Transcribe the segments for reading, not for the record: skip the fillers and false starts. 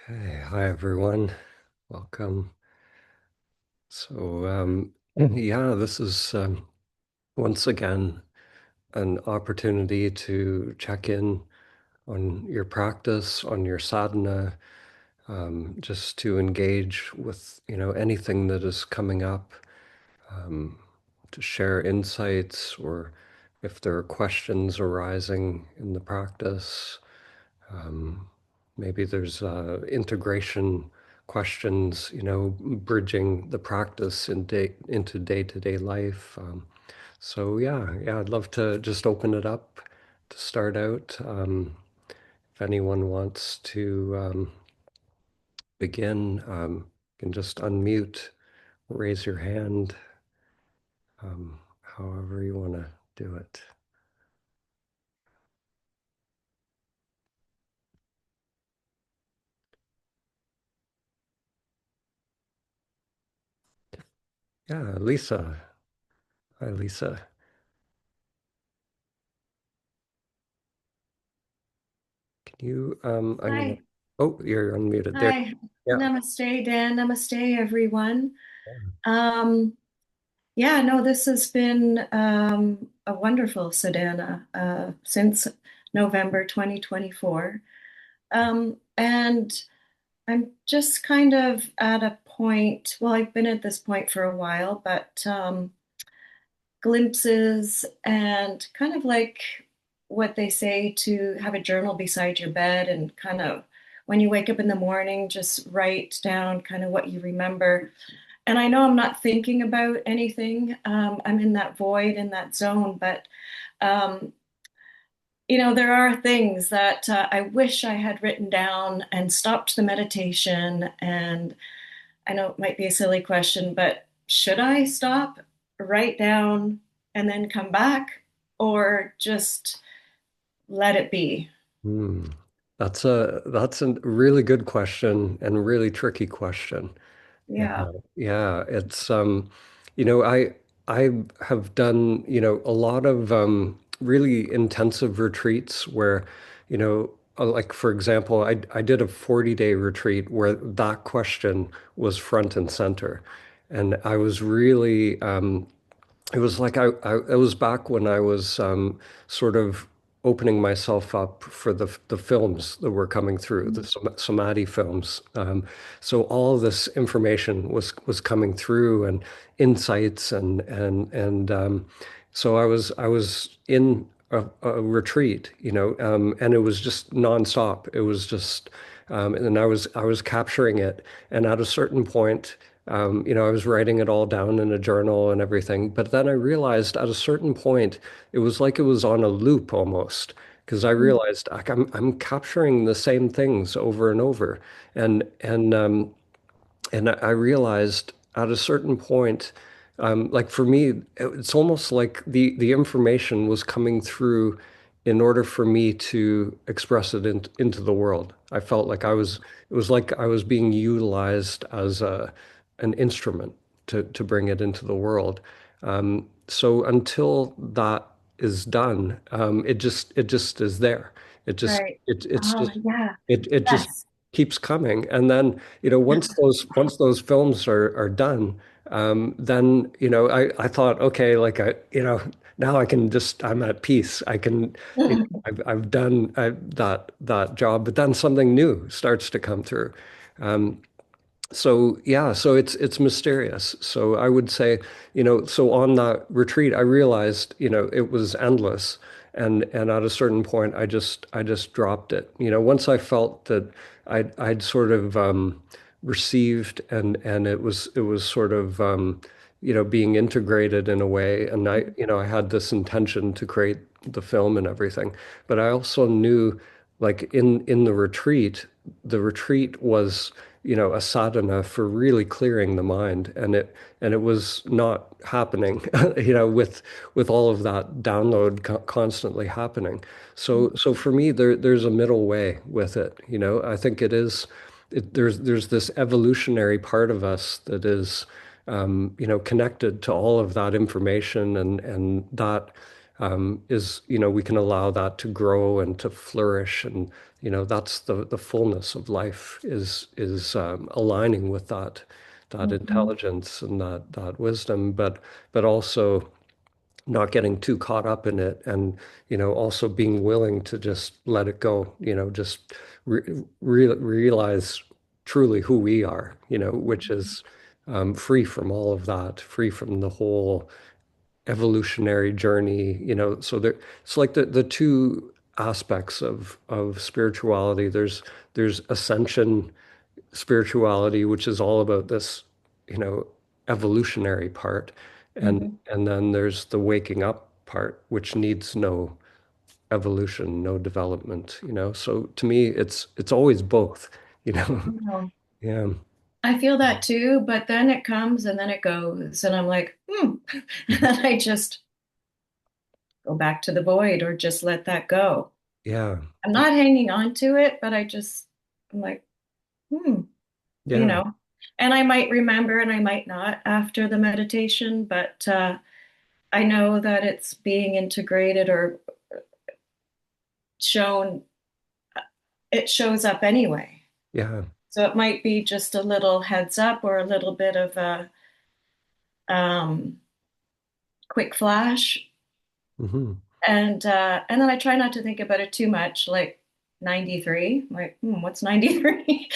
Okay, hi everyone. Welcome. Yeah, this is once again an opportunity to check in on your practice, on your sadhana, just to engage with, anything that is coming up, um, to share insights, or if there are questions arising in the practice. Um, Maybe there's integration questions, bridging the practice into day-to-day life. So, I'd love to just open it up to start out. If anyone wants to begin, you can just unmute, raise your hand, however you want to do it. Yeah, Lisa. Hi, Lisa. Can you, I'm gonna, Hi. oh, you're unmuted there. Hi. Yeah. Namaste, Dan. Namaste, everyone. Um, yeah, no, this has been a wonderful sadhana since November 2024. And I'm just kind of at a point, well, I've been at this point for a while, but glimpses and kind of like what they say to have a journal beside your bed and kind of when you wake up in the morning, just write down kind of what you remember. And I know I'm not thinking about anything. I'm in that void, in that zone, but um, there are things that I wish I had written down and stopped the meditation. And I know it might be a silly question, but should I stop, write down, and then come back, or just let it be? Hmm. That's a really good question and a really tricky question. Yeah, Yeah. yeah. It's I have done, a lot of really intensive retreats where, like for example, I did a 40-day retreat where that question was front and center. And I was really it was like it was back when I was sort of opening myself up for the films that were coming through, the Samadhi films. So all of this information was coming through and insights and so I was in a retreat, and it was just nonstop. It was just and I was capturing it, and at a certain point. I was writing it all down in a journal and everything. But then I realized at a certain point, it was like it was on a loop almost, because I realized like, I'm capturing the same things over and over, and I realized at a certain point, like for me, it's almost like the information was coming through in order for me to express it into the world. I felt like it was like I was being utilized as an instrument to bring it into the world. So until that is done, it just is there. It just Right. it's Oh, just yeah. it just Yes. keeps coming. And then, once those films are done, then, I thought, okay, like now I'm at peace. I can, I've done that job, but then something new starts to come through. So yeah, so it's mysterious. So I would say, so on that retreat, I realized, it was endless, and at a certain point, I just dropped it. Once I felt that I'd sort of received, and it was sort of being integrated in a way, and I had this intention to create the film and everything, but I also knew, like in the retreat was a sadhana for really clearing the mind, and it was not happening with all of that download constantly happening. So for me, there's a middle way with it. I think there's this evolutionary part of us that is connected to all of that information, and that is, we can allow that to grow and to flourish. And, that's the fullness of life is aligning with that Mhm. intelligence and that wisdom, but also not getting too caught up in it, and also being willing to just let it go, just realize truly who we are, which is free from all of that, free from the whole evolutionary journey, so there it's like the two aspects of spirituality. There's ascension spirituality, which is all about this, you know, evolutionary part. And Mhm. and then there's the waking up part, which needs no evolution, no development, So to me, it's always both, you know. Wow. Yeah. I feel that too, but then it comes and then it goes, and I'm like, hmm. And then I just go back to the void or just let that go. Yeah. I'm not hanging on to it, but I'm like, hmm, you Yeah. know. And I might remember and I might not after the meditation, but I know that it's being integrated or shown, it shows up anyway. Yeah. So it might be just a little heads up or a little bit of a um, quick flash, Hmm. and then I try not to think about it too much, like 93. I'm like, what's 93?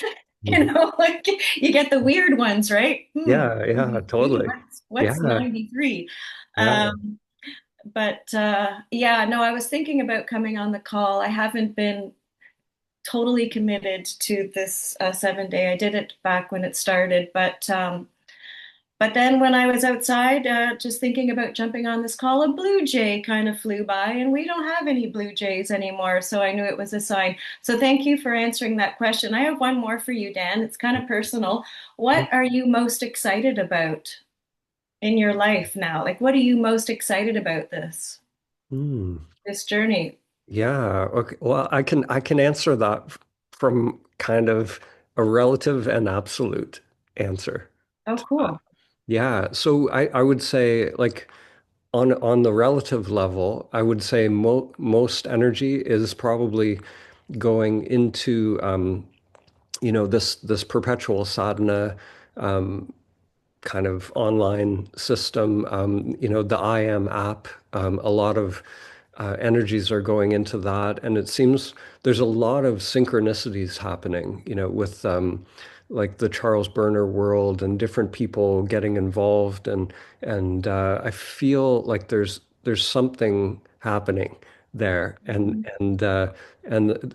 Hmm. Like you get the weird ones, right? Yeah. Yeah. 93, Totally. what's Yeah. 93? Yeah. But yeah, no, I was thinking about coming on the call. I haven't been totally committed to this 7 day. I did it back when it started, but then when I was outside, just thinking about jumping on this call, a blue jay kind of flew by, and we don't have any blue jays anymore. So I knew it was a sign. So thank you for answering that question. I have one more for you, Dan. It's kind of personal. What are you most excited about in your life now? Like, what are you most excited about Mm. this journey? Yeah. Okay. Well, I can answer that from kind of a relative and absolute answer. Oh, cool. Yeah. So I would say, like, on the relative level, I would say most energy is probably going into this perpetual sadhana kind of online system. The I Am app, a lot of energies are going into that. And it seems there's a lot of synchronicities happening, with like the Charles Burner world and different people getting involved. And I feel like there's something happening there. And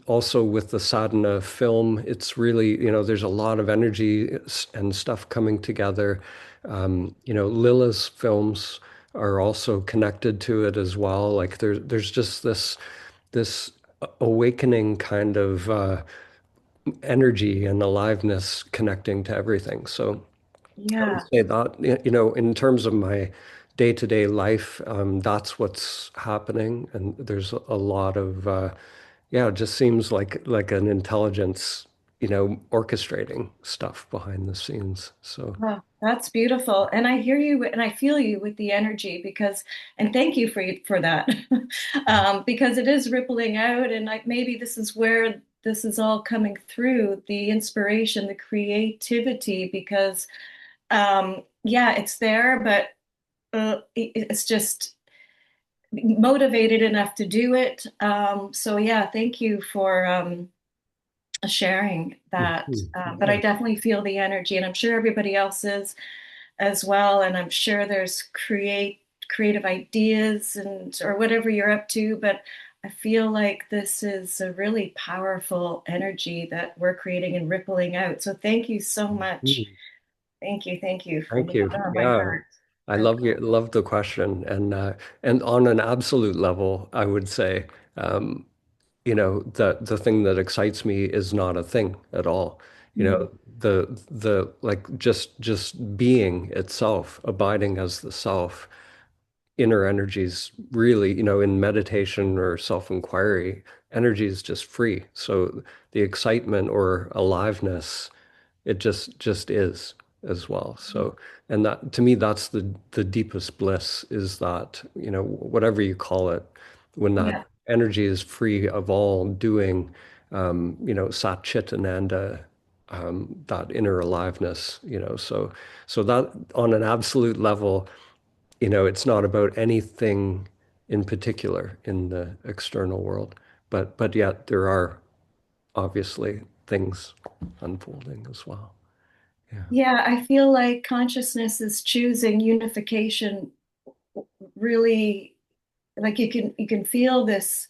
also with the sadhana film, it's really, there's a lot of energy and stuff coming together. Lila's films are also connected to it as well. Like there's just this awakening kind of energy and aliveness connecting to everything. So I would Yeah. say that, in terms of my day-to-day life, that's what's happening. And there's a lot of, yeah, it just seems like an intelligence, orchestrating stuff behind the scenes. So, Wow, that's beautiful. And I hear you and I feel you with the energy because, and thank you for that. Because it is rippling out, and like maybe this is where this is all coming through, the inspiration, the creativity, because yeah, it's there, but it's just motivated enough to do it. So yeah, thank you for sharing that. mhm, But I yeah. definitely feel the energy, and I'm sure everybody else is as well. And I'm sure there's creative ideas and or whatever you're up to. But I feel like this is a really powerful energy that we're creating and rippling out. So thank you so much. Mhm. Thank you from Thank the you. bottom of my Yeah. heart. I And love the question. And on an absolute level, I would say, um, the thing that excites me is not a thing at all. You mm, know, the like just being itself, abiding as the self, inner energies really, in meditation or self-inquiry, energy is just free. So the excitement or aliveness, it just is. as well. So, and that to me, that's the deepest bliss is that, whatever you call it, when that Yeah. energy is free of all doing, sat chit ananda, that inner aliveness, so that on an absolute level, it's not about anything in particular in the external world, but yet there are obviously things unfolding as well. Yeah. Yeah, I feel like consciousness is choosing unification really, like you can feel this,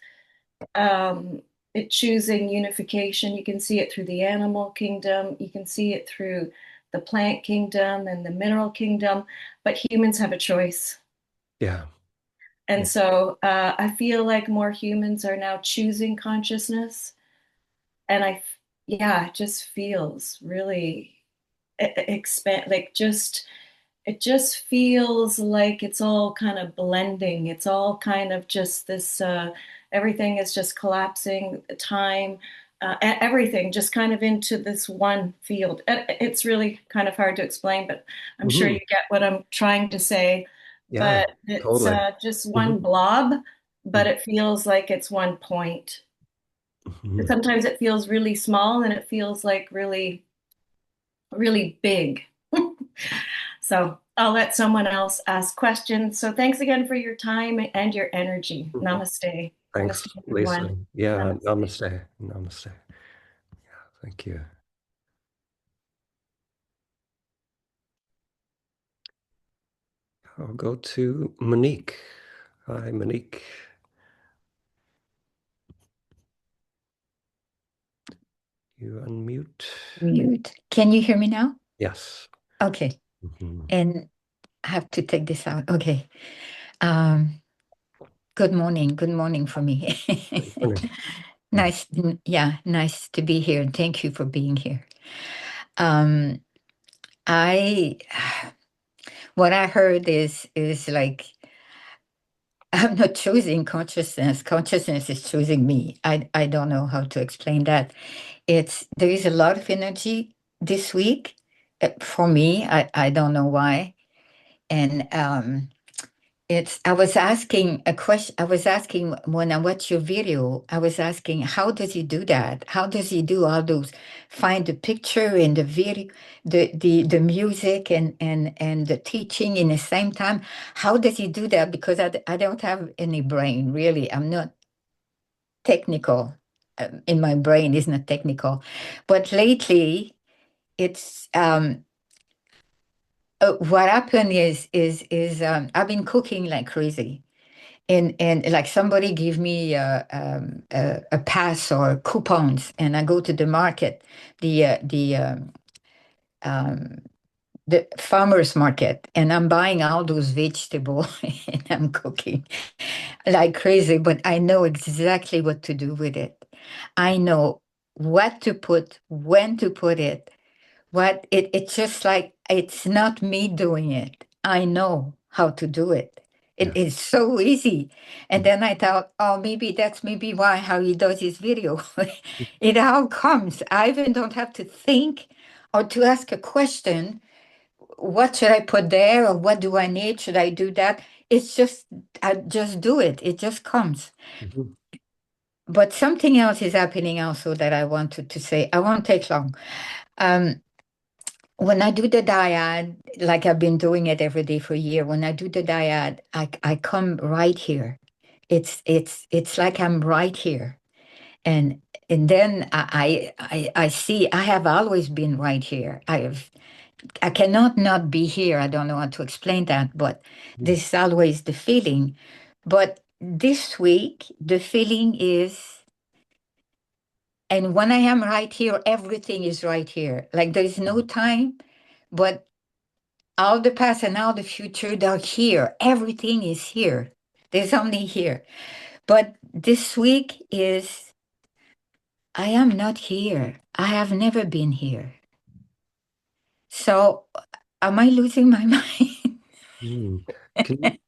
it choosing unification. You can see it through the animal kingdom, you can see it through the plant kingdom and the mineral kingdom, but humans have a choice. Yeah. And Yeah. so I feel like more humans are now choosing consciousness. And yeah, it just feels really expand, like just, it just feels like it's all kind of blending. It's all kind of just this, everything is just collapsing, time, everything just kind of into this one field. It's really kind of hard to explain, but I'm sure Hmm. you get what I'm trying to say. Yeah, But it's totally. just one Hmm. blob, but it feels like it's one point. Hmm. Sometimes it feels really small and it feels like really, really big. So I'll let someone else ask questions. So thanks again for your time and your energy. Namaste. Namaste, Thanks, Lisa. everyone. Yeah, Namaste. namaste. Namaste. Thank you. I'll go to Monique. Hi, Monique. You unmute. Mute. Can you hear me now? Yes. Okay. Mhm. And I have to take this out. Okay. Um, Good morning. Good morning for me. Good morning. Mhm. Nice. Yeah, nice to be here. And thank you for being here. Um, I what I heard is like I'm not choosing consciousness. Consciousness is choosing me. I don't know how to explain that. There is a lot of energy this week for me. I don't know why. And I was asking a question. I was asking when I watched your video, I was asking, how does he do that? How does he do all those, find the picture and the video, the music and the teaching in the same time? How does he do that? Because I don't have any brain, really. I'm not technical. In my brain is not technical. But lately, it's what happened is I've been cooking like crazy, and like somebody give me a pass or coupons, and I go to the market, the uh, the um, um, the farmers market, and I'm buying all those vegetables and I'm cooking like crazy. But I know exactly what to do with it. I know what to put, when to put it, it's just like it's not me doing it. I know how to do it. It Yeah. is so easy. And then I thought, oh, maybe that's maybe why how he does his video. It all comes. I even don't have to think or to ask a question. What should I put there or what do I need? Should I do that? It's just I just do it. It just comes. Mhm. But something else is happening also that I wanted to say. I won't take long. Um, When I do the dyad, like I've been doing it every day for a year, when I do the dyad, I come right here. It's like I'm right here. And and then I see I have always been right here. I cannot not be here. I don't know how to explain that, but this is always the feeling. But this week, the feeling is, and when I am right here, everything is right here. Like there is no time, but all the past and all the future, they're here. Everything is here. There's only here. But this week is, I am not here. I have never been here. So, am I losing my mind? Mm. Can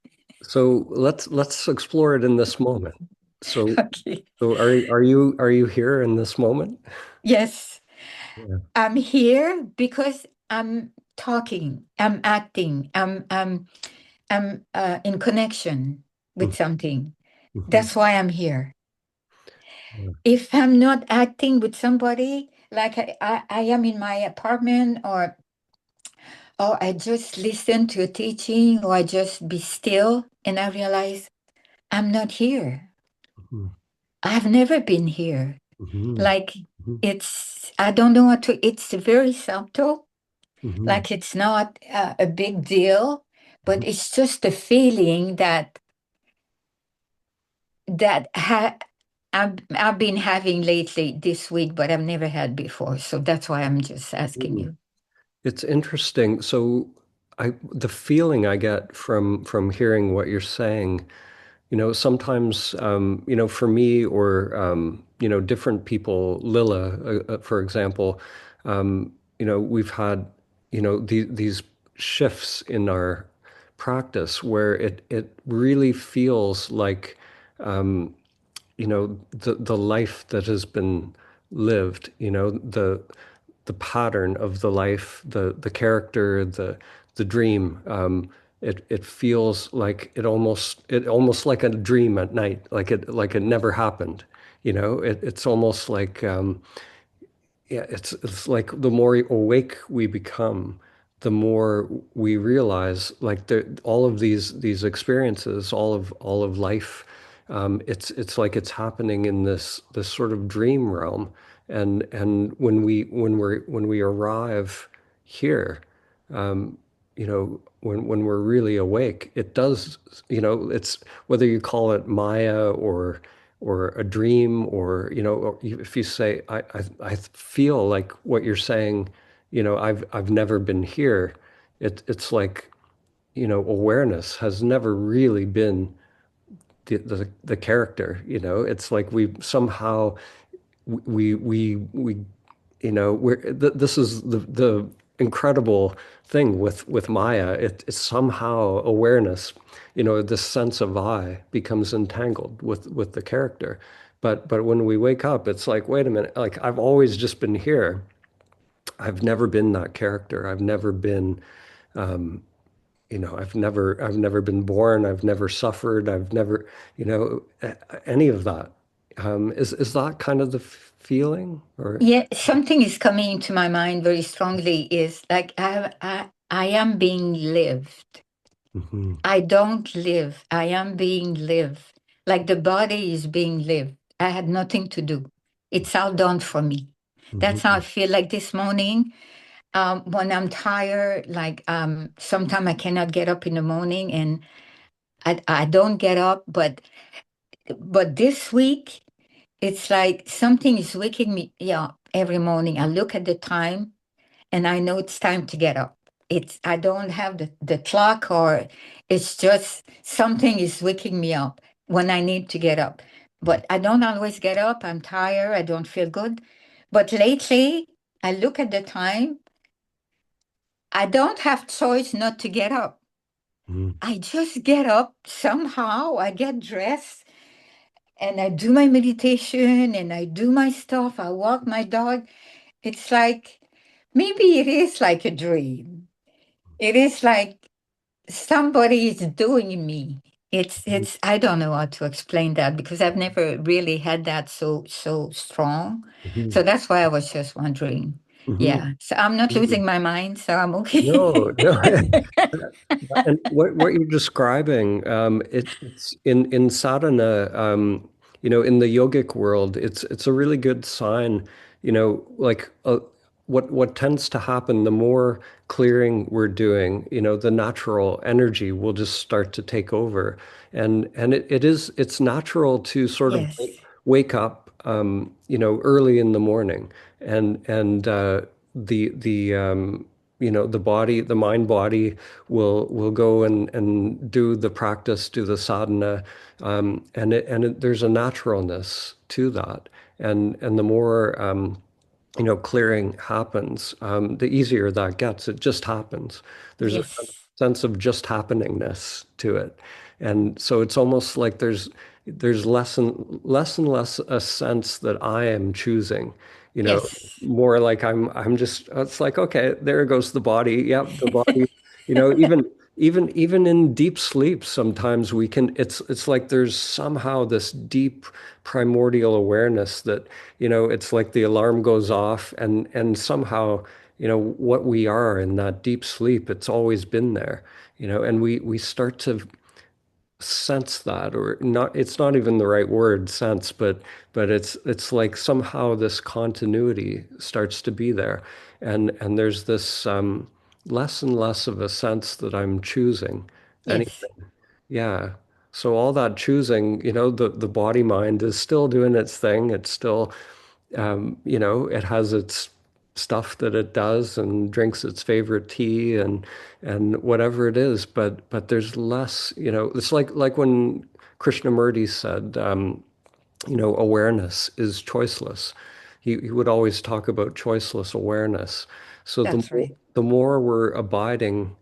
So let's explore it in this moment. So Okay. so are you here in this moment? Yes, Yeah. I'm here because I'm talking, I'm acting, I'm in connection with something. Mhm. That's why I'm here. Yeah. If I'm not acting with somebody, like I am in my apartment, or I just listen to a teaching, or I just be still and I realize I'm not here. Mhm. I've never been here. Mhm. Like Mhm. I don't know what to, it's very subtle. Mhm. Like it's not a big deal, but Mhm. it's just a feeling that I've been having lately this week, but I've never had before. So that's why I'm just asking Mhm. you. It's interesting. So the feeling I get from hearing what you're saying, sometimes, for me or, different people, Lila, for example, we've had, these shifts in our practice where it really feels like, the life that has been lived, the pattern of the life, the character, the dream. It feels like it almost like a dream at night, like it never happened. It's almost like yeah, it's like the more awake we become, the more we realize like all of these experiences, all of life, it's like it's happening in this sort of dream realm. And when we arrive here, when we're really awake, it does, it's whether you call it Maya or a dream, or if you say, I feel like what you're saying, I've never been here. It's like, awareness has never really been the character. It's like we somehow we this is the incredible thing with Maya. It's somehow awareness, this sense of I becomes entangled with the character. But when we wake up, it's like, wait a minute, like I've always just been here. I've never been that character. I've never been, I've never been born. I've never suffered. I've never, any of that. Is that kind of the feeling or? Yeah, something is coming into my mind very strongly is like I am being lived. Mhm. I don't live. I am being lived. Like the body is being lived. I had nothing to do. It's all done for me. That's how I Mhm. feel like this morning. When I'm tired, like sometimes I cannot get up in the morning and I don't get up, but this week it's like something is waking me up every morning. I look at the time and I know it's time to get up. I don't have the clock, or it's just something is waking me up when I need to get up. But I don't always get up. I'm tired. I don't feel good. But lately, I look at the time. I don't have choice not to get up. Mhm. I just get up somehow. I get dressed and I do my meditation and I do my stuff. I walk my dog. It's like maybe it is like a dream. It is like somebody is doing me. It's I don't know how to explain that because I've never really had that so strong. Mhm. So that's why I was just wondering. Mhm. Yeah. So I'm not Mhm. losing my mind, so I'm okay. No, no. And what you're describing, it's in sadhana, in the yogic world, it's a really good sign, like what tends to happen, the more clearing we're doing, the natural energy will just start to take over. And it's natural to sort of Yes. wake up, early in the morning and the body, the mind body will go and do the practice, do the sadhana, there's a naturalness to that, and the more clearing happens, the easier that gets. It just happens. There's a Yes. sense of just happeningness to it, and so it's almost like there's there's less and less a sense that I am choosing, you know, Yes. more like I'm just, it's like, okay, there goes the body. Yep, the body, you know, even in deep sleep, sometimes we can, it's like there's somehow this deep primordial awareness that, you know, it's like the alarm goes off and somehow, you know, what we are in that deep sleep, it's always been there, you know, and we start to sense that, or not, it's not even the right word, sense, but it's like somehow this continuity starts to be there, and there's this less and less of a sense that I'm choosing Yes. anything. Yeah. So all that choosing, you know, the body mind is still doing its thing. It's still you know, it has its stuff that it does and drinks its favorite tea and whatever it is, but there's less, you know, it's like when Krishnamurti said, you know, awareness is choiceless. He would always talk about choiceless awareness. So That's right. the more we're abiding,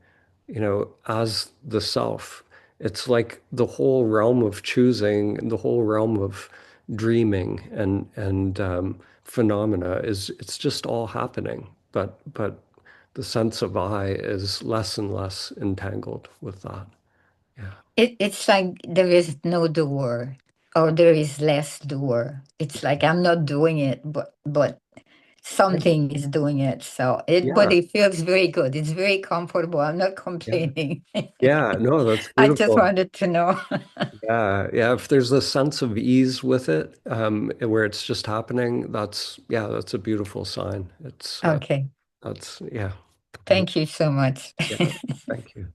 you know, as the self, it's like the whole realm of choosing and the whole realm of dreaming and phenomena is it's just all happening. But the sense of I is less and less entangled with that. Yeah. It's like there is no doer or there is less doer. It's like I'm not doing it, but something is doing it. So but Yeah. it feels very good. It's very comfortable. I'm not Yeah. complaining. Yeah. No, that's I just beautiful. wanted to know. Yeah, yeah. If there's a sense of ease with it, where it's just happening, that's yeah, that's a beautiful sign. It's Okay. that's yeah, yeah, Thank you so much. yeah. Thank you.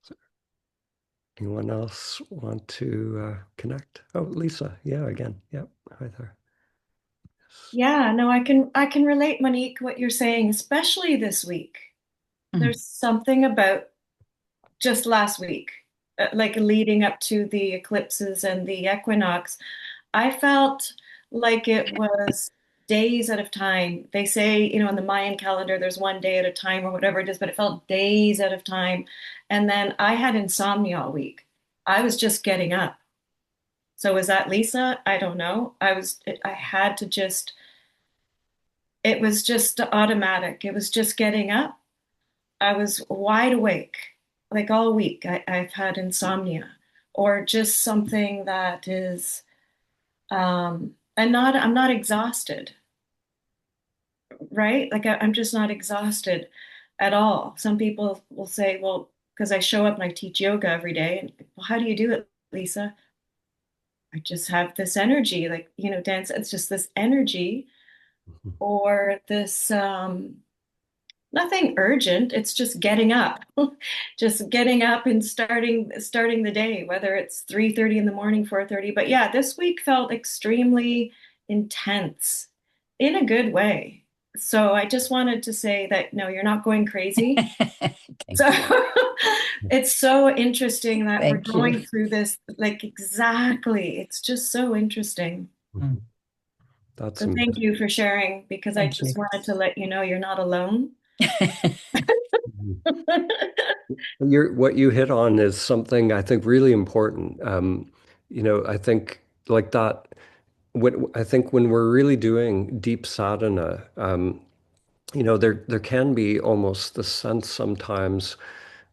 So anyone else want to connect? Oh, Lisa. Yeah, again. Yep. Hi there. Yes. Yeah, no, I can relate, Monique, what you're saying, especially this week. Mm. There's something about just last week, like leading up to the eclipses and the equinox. I felt like it was days at a time. They say, in the Mayan calendar, there's one day at a time or whatever it is, but it felt days at a time. And then I had insomnia all week. I was just getting up. So was that Lisa? I don't know. I had to just, it was just automatic. It was just getting up. I was wide awake, like all week. I've had insomnia or just something that is, I'm not exhausted, right? Like I'm just not exhausted at all. Some people will say, well, because I show up and I teach yoga every day, and well, how do you do it, Lisa? I just have this energy, like, dance. It's just this energy Mhm. or this, nothing urgent. It's just getting up, just getting up and starting the day, whether it's 3:30 in the morning, 4:30. But yeah, this week felt extremely intense in a good way. So I just wanted to say that no, you're not going crazy. Thank So you. it's so interesting that we're Thank you. going through this, like exactly. It's just so interesting. Mm. Mhm. That's So thank amazing. you for sharing because I Thank just you. wanted to let you know you're not alone. Mhm. What you hit on is something I think really important. You know, I think like that. I think when we're really doing deep sadhana, you know, there can be almost the sense sometimes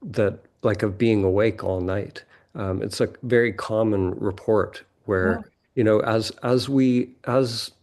that like of being awake all night. It's a very common report where, Oh, you know, as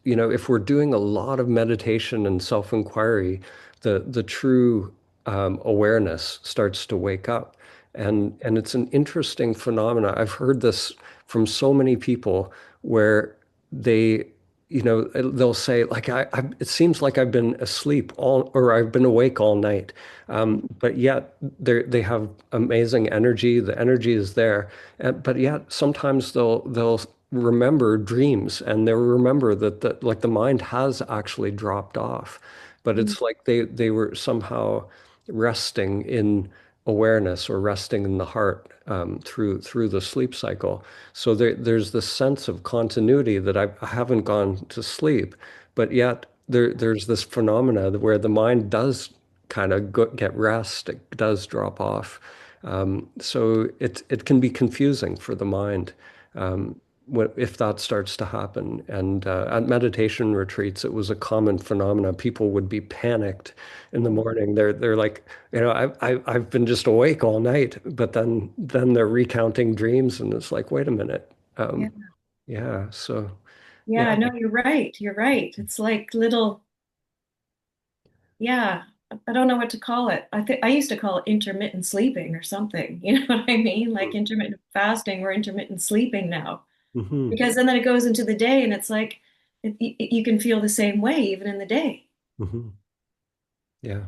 you know, if we're doing a lot of meditation and self-inquiry, the true awareness starts to wake up. And it's an interesting phenomena. I've heard this from so many people where they you know, they'll say like it seems like I've been asleep all, or I've been awake all night, but yet they have amazing energy. The energy is there, but yet sometimes they'll remember dreams and they'll remember that like the mind has actually dropped off, but it's like they were somehow resting in awareness or resting in the heart through the sleep cycle. So there's this sense of continuity that I haven't gone to sleep, but yet there's this phenomena where the mind does kind of get rest, it does drop off. So it can be confusing for the mind if that starts to happen. And at meditation retreats, it was a common phenomena. People would be panicked in the morning. They're like, I've been just awake all night, but then they're recounting dreams, and it's like, wait a minute. Yeah. Yeah. So Yeah, yeah. no, you're right. You're right. It's like little, yeah, I don't know what to call it. I think I used to call it intermittent sleeping or something. You know what I mean? Like intermittent fasting or intermittent sleeping now. Hmm. Because then it goes into the day and it's like you can feel the same way even in the day. Hmm. Yeah.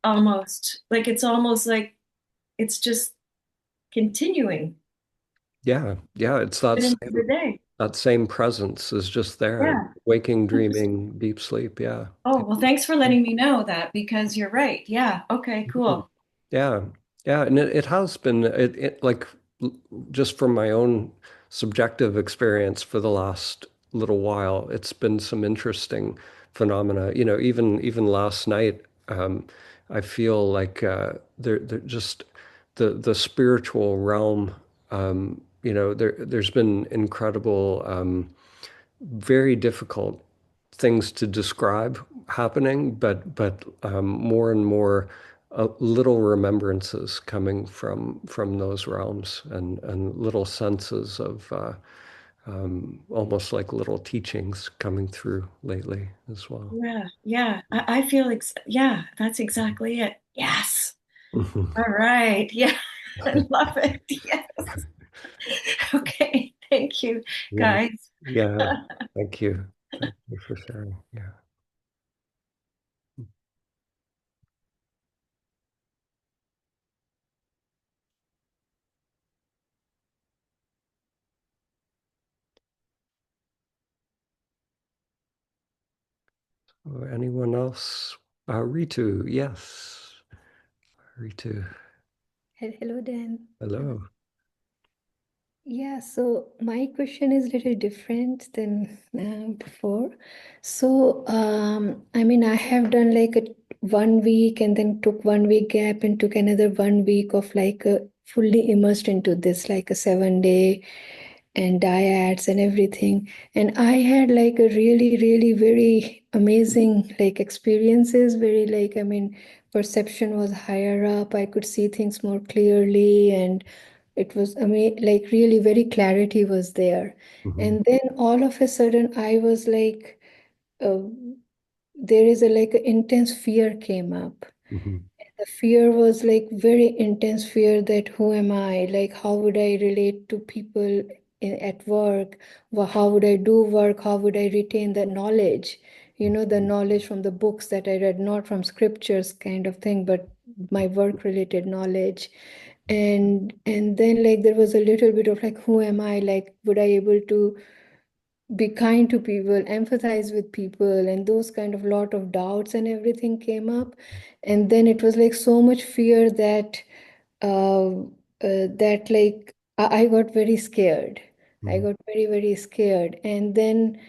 Almost. Like it's almost like it's just continuing Yeah. Yeah. It's that even into the day. same presence is just there. Yeah. Waking, Interesting. dreaming, deep sleep. Yeah. Oh, well, thanks for letting me know that because you're right. Yeah. Okay, Mhm. cool. Yeah, yeah, and it has been it like l- just from my own subjective experience for the last little while, it's been some interesting phenomena. Even last night, I feel like there just the spiritual realm. There's been incredible. Very difficult things to describe happening, but more and more little remembrances coming from those realms and little senses of almost like little teachings coming through lately as well. Yeah. Yeah. I feel ex yeah, that's exactly it. Yes. Mhm. All right. Yeah. I love it. Yes. Okay. Thank you, Yeah, guys. yeah. Thank you. Thank you for sharing. Yeah. Anyone else? Ritu, yes. Ritu, Hello, Dan. hello. Yeah, so my question is a little different than before. So, I mean, I have done like a 1 week and then took 1 week gap and took another 1 week of like a fully immersed into this, like a 7 day and dyads and everything. And I had like a really, really very amazing like experiences, very like, I mean, perception was higher up. I could see things more clearly and it was like really very clarity was there. Mhm, And then all of a sudden I was like, uh, there is a like an intense fear came up. mhm, The fear was like very intense fear that who am I? Like, how would I relate to people at work? How would I do work? How would I retain the knowledge? The knowledge from the books that I read, not from scriptures kind of thing, but my work related knowledge. And then like there was a little bit of like, who am I? Like, would I able to be kind to people, empathize with people, and those kind of lot of doubts and everything came up. And then it was like so much fear that that like I got very scared. I mhm, got very, very scared. And then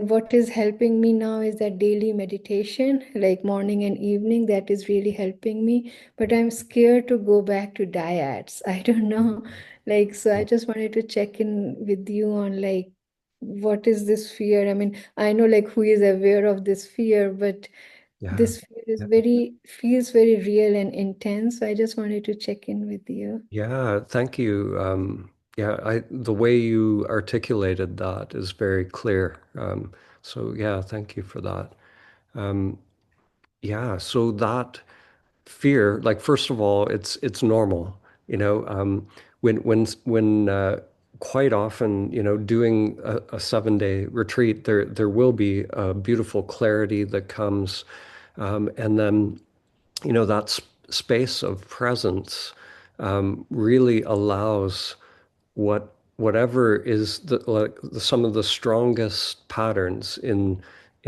what is helping me now is that daily meditation, like morning and evening, that is really helping me. But I'm scared to go back to dyads. I don't know. Like, so I mhm. just wanted to check in with you on like what is this fear? I mean, I know like who is aware of this fear, but Yeah. this fear is Yeah. very feels very real and intense. So I just wanted to check in with you. Yeah, thank you. Yeah, the way you articulated that is very clear. So yeah, thank you for that. Um, yeah, so that fear, like first of all, it's normal, you know, when quite often, doing a 7 day retreat, there will be a beautiful clarity that comes, and then that space of presence really allows whatever is some of the strongest patterns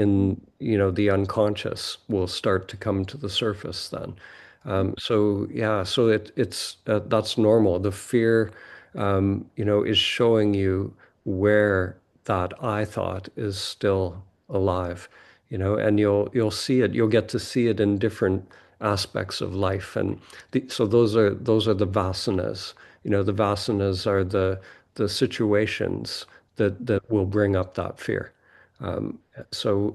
the unconscious will start to come to the surface then. So yeah, so it's that's normal. The fear, is showing you where that I thought is still alive, and you'll see it. You'll get to see it in different aspects of life, and so those are the vasanas. The vasanas are the situations that will bring up that fear. So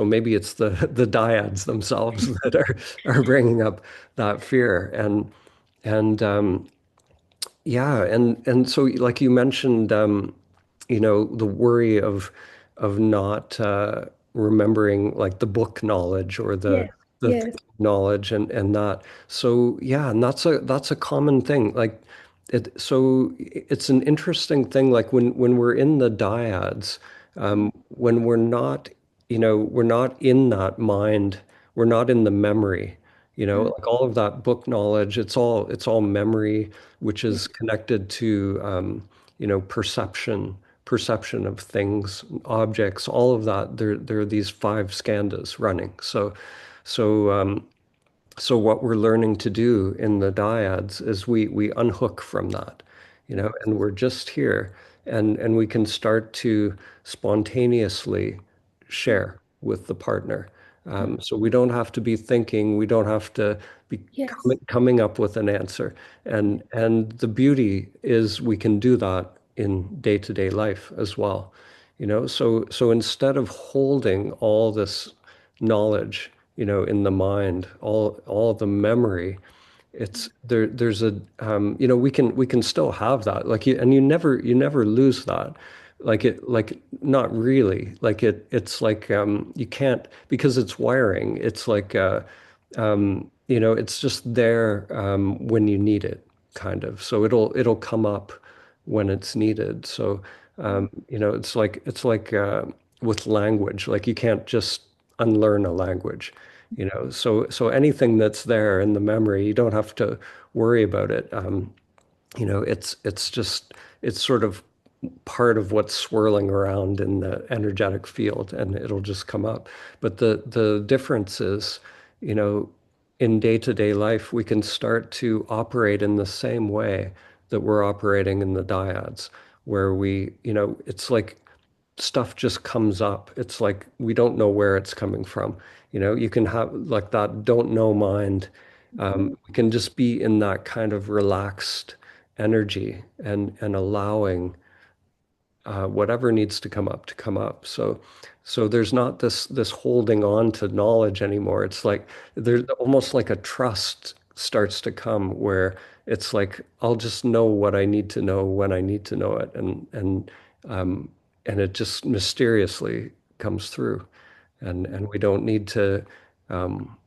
maybe it's the dyads themselves that are bringing up that fear, and yeah, and so like you mentioned, the worry of not remembering like the book knowledge or the Yes, the yes, thinking knowledge and that. So yeah, and that's a common thing. Like it's an interesting thing. Like when we're in the dyads, when we're not in that mind, we're not in the memory. Like all of that book knowledge, it's all memory, which yes, is connected to perception of things, objects, all of that. There are these five skandhas running. So what we're learning to do in the dyads is we unhook from that, and we're just here, and we can start to spontaneously share with the partner. So we don't have to be thinking, we don't have to be yes, coming up with an answer. And the beauty is we can do that in day-to-day life as well. So instead of holding all this knowledge, in the mind, all the memory, there's we can still have that, like you never lose that, like not really, like it's like you can't, because it's wiring. It's like it's just there when you need it, kind of. So it'll come up when it's needed. So it's like with language, like you can't just unlearn a language. So anything that's there in the memory, you don't have to worry about it. It's sort of part of what's swirling around in the energetic field, and it'll just come up. But the difference is, you know, in day-to-day life, we can start to operate in the same way that we're operating in the dyads, where it's like stuff just comes up. It's like we don't know where it's coming from. You can have like that don't know mind. We can just be in that kind of relaxed energy and allowing whatever needs to come up to come up. So there's not this holding on to knowledge anymore. It's like there's almost like a trust starts to come where it's like I'll just know what I need to know when I need to know it, um, and it just mysteriously comes through, and we don't need to um,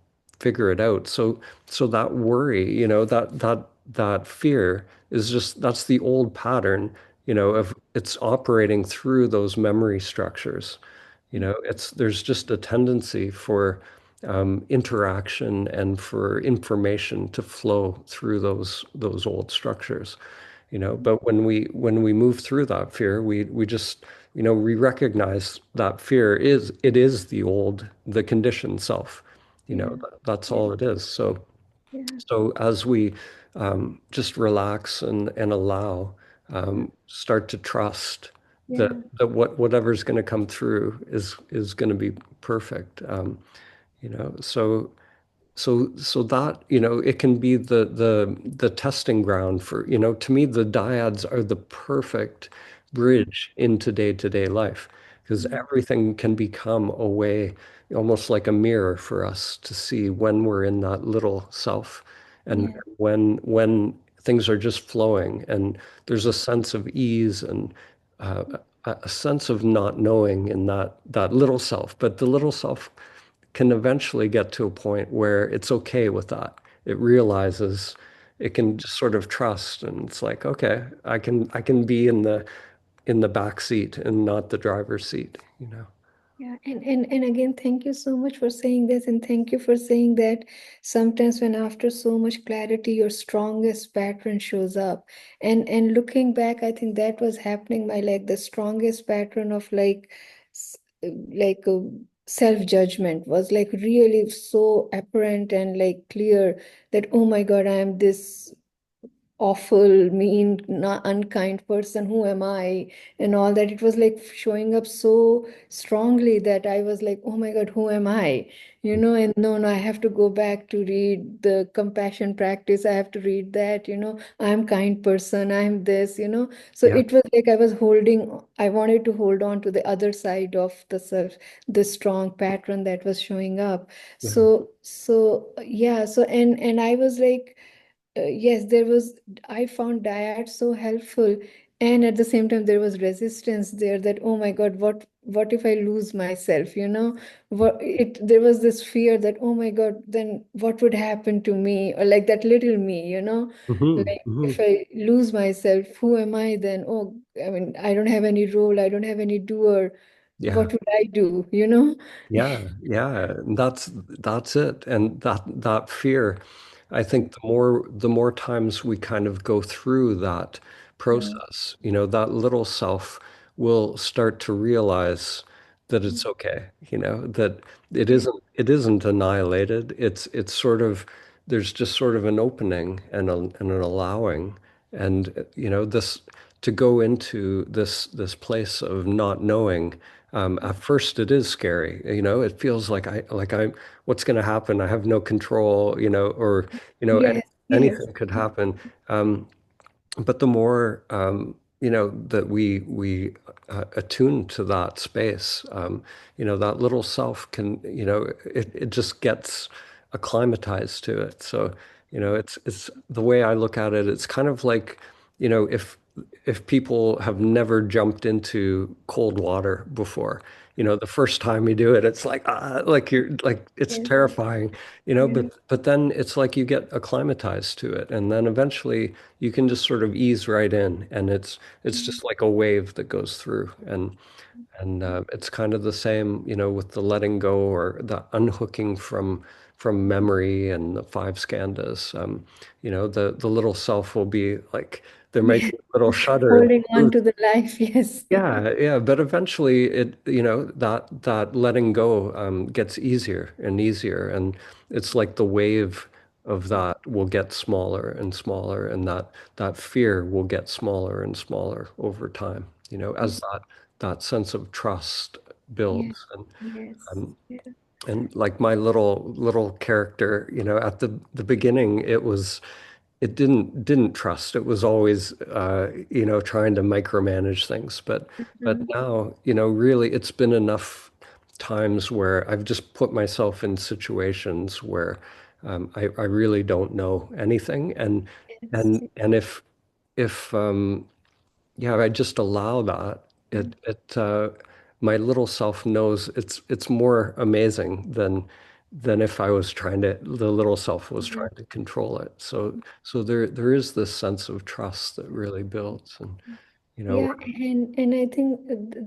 figure it out. So that worry, that fear is just that's the old pattern, of it's operating through those memory structures. There's just a tendency for interaction and for information to flow through those old structures. But when we move through that fear, we just we recognize that fear is the conditioned self. yeah, That's yeah, all it is. So yeah, so as we just relax and allow, start to trust that yeah, whatever's going to come through is going to be perfect. So that, it can be the testing ground for, to me, the dyads are the perfect bridge into day-to-day life, because yeah, everything can become a way, almost like a mirror for us to see when we're in that little self, and yeah, when things are just flowing, and there's a sense of ease and a sense of not knowing in that little self. But the little self can eventually get to a point where it's okay with that. It realizes it can just sort of trust, and it's like, okay, I can be in the back seat and not the driver's seat. yeah. And again, thank you so much for saying this, and thank you for saying that sometimes when after so much clarity, your strongest pattern shows up. And looking back, I think that was happening. My like the strongest pattern of like like self-judgment was like really so apparent and like clear that, oh my God, I am this awful, mean, not unkind person. Who am I? And all that. It was like showing up so strongly that I was like, oh my God, who am I? And no, I have to go back to read the compassion practice. I have to read that, I'm kind person, I'm this. So Yeah. it was like I wanted to hold on to the other side of the self, the strong pattern that was showing up. Yeah. So yeah, and I was like, yes, I found Dyad so helpful. And at the same time, there was resistance there that, oh my God, what if I lose myself? There was this fear that, oh my God, then what would happen to me? Or like that little me. Hmm. Like if Hmm. I lose myself, who am I then? Oh, I mean, I don't have any role, I don't have any doer. Yeah. What would I do? Yeah, yeah, and that's it. And that fear, I think the more times we kind of go through that Mm, process, that little self will start to realize that mm, it's okay, that it yeah, isn't annihilated. It's sort of there's just sort of an opening and an allowing, and this to go into this place of not knowing. At first, it is scary. It feels like what's going to happen? I have no control. Or yes, yes, anything could happen. Um, but the more that we attune to that space, that little self can, it just gets acclimatized to it. So, it's the way I look at it. It's kind of like, if people have never jumped into cold water before, the first time you do it, it's like you're like it's yes, terrifying, yeah, but then it's like you get acclimatized to it, and then eventually you can just sort of ease right in, and it's mm, just like a wave that goes through, and it's kind of the same, with the letting go or the unhooking from memory and the five skandhas. The little self will be like there might yeah. be a little shudder. Holding on to the life, yes. Yeah, yeah, but eventually that letting go gets easier and easier, and it's like the wave of that will get smaller and smaller, and that fear will get smaller and smaller over time, as that sense of trust Yeah, builds, and yes, um, yeah. and like my little character, at the beginning, it didn't trust. It was always trying to micromanage things. But Mhm. now, really it's been enough times where I've just put myself in situations where I really don't know anything. And Yes. and and if yeah, I just allow that. Mm, My little self knows it's more amazing than if I was the little self was mhm. trying to control it. So there is this sense of trust that really builds, and you know, Yeah, and I think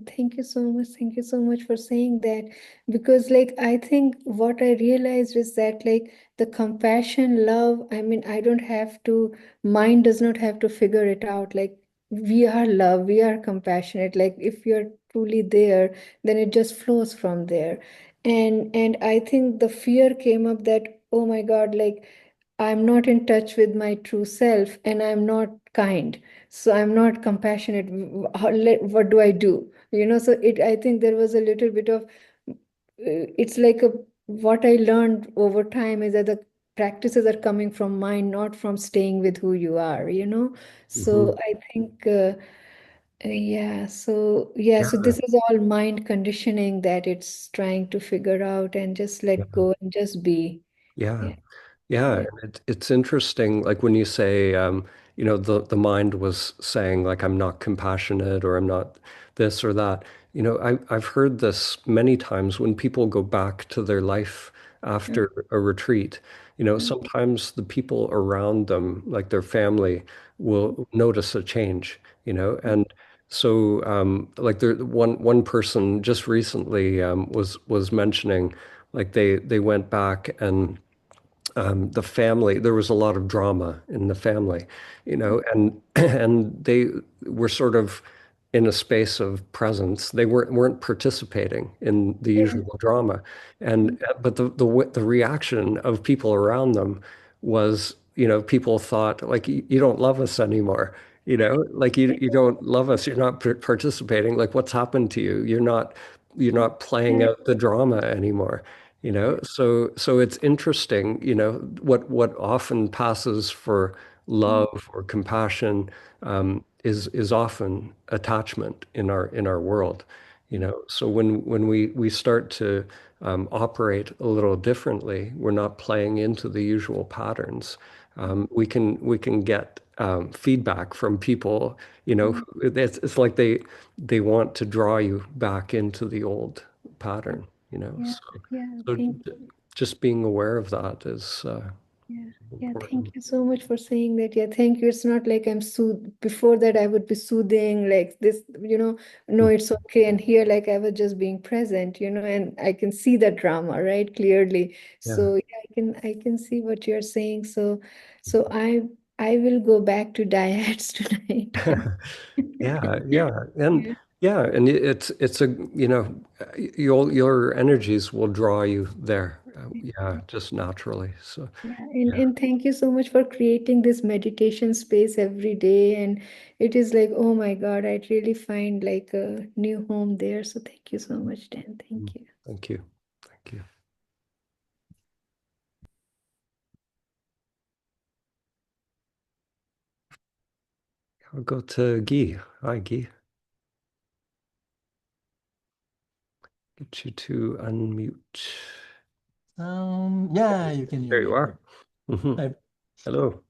thank you so much. Thank you so much for saying that, because like I think what I realized is that like the compassion, love, I mean, I don't have to, mind does not have to figure it out. Like we are love, we are compassionate. Like if you're truly there, then it just flows from there. And I think the fear came up that, oh my God, like I'm not in touch with my true self and I'm not kind, so I'm not compassionate. What do I do? So I think there was a little bit of it's like what I learned over time is that the practices are coming from mind, not from staying with who you are. mhm. So I think yeah, so Yeah, this is all mind conditioning that it's trying to figure out and just let yeah, go and just be. yeah. Yeah, Yeah, yeah. and it's interesting, like when you say, the mind was saying, like, I'm not compassionate or I'm not this or that. I've heard this many times when people go back to their life Mm, after a retreat. mm, Sometimes the people around them, like their family, will notice a change, mm, and so like one person just recently was mentioning, like they went back and the family, there was a lot of drama in the family, mm, and and they were sort of in a space of presence. They weren't participating in the Yeah. usual drama, and but the reaction of people around them was, people thought like, you don't love us anymore. Like you don't love us. You're not participating. Like, what's happened to you? You're not playing Yeah. out the drama anymore. So it's interesting, what often passes for love or compassion, is often attachment in our world. So when we start to operate a little differently, we're not playing into the usual patterns. We can get feedback from people. It's like they want to draw you back into the old pattern. Yeah. Yeah. So Thank just being aware of that is Yeah, yeah, important. thank you so much for saying that. Yeah, thank you. It's not like I'm sooth before that I would be soothing like this, no, Mm. it's okay. And here, like I was just being present, and I can see the drama, right? Clearly. Yeah. So yeah, I can see what you're saying. So I will go back to dyads tonight. Yeah, yeah, and Yeah, yeah, and it's your energies will draw you there. Yeah, just naturally. So yeah. And yeah. and thank you so much for creating this meditation space every day. And it is like, oh my God, I really find like a new home there. So thank you so much, Dan. Mm. Thank you. Thank you. Thank you. I'll go to Guy. Hi, Guy. Get you to unmute. Yeah, you can hear There you me. are. Hmm. I, Hello.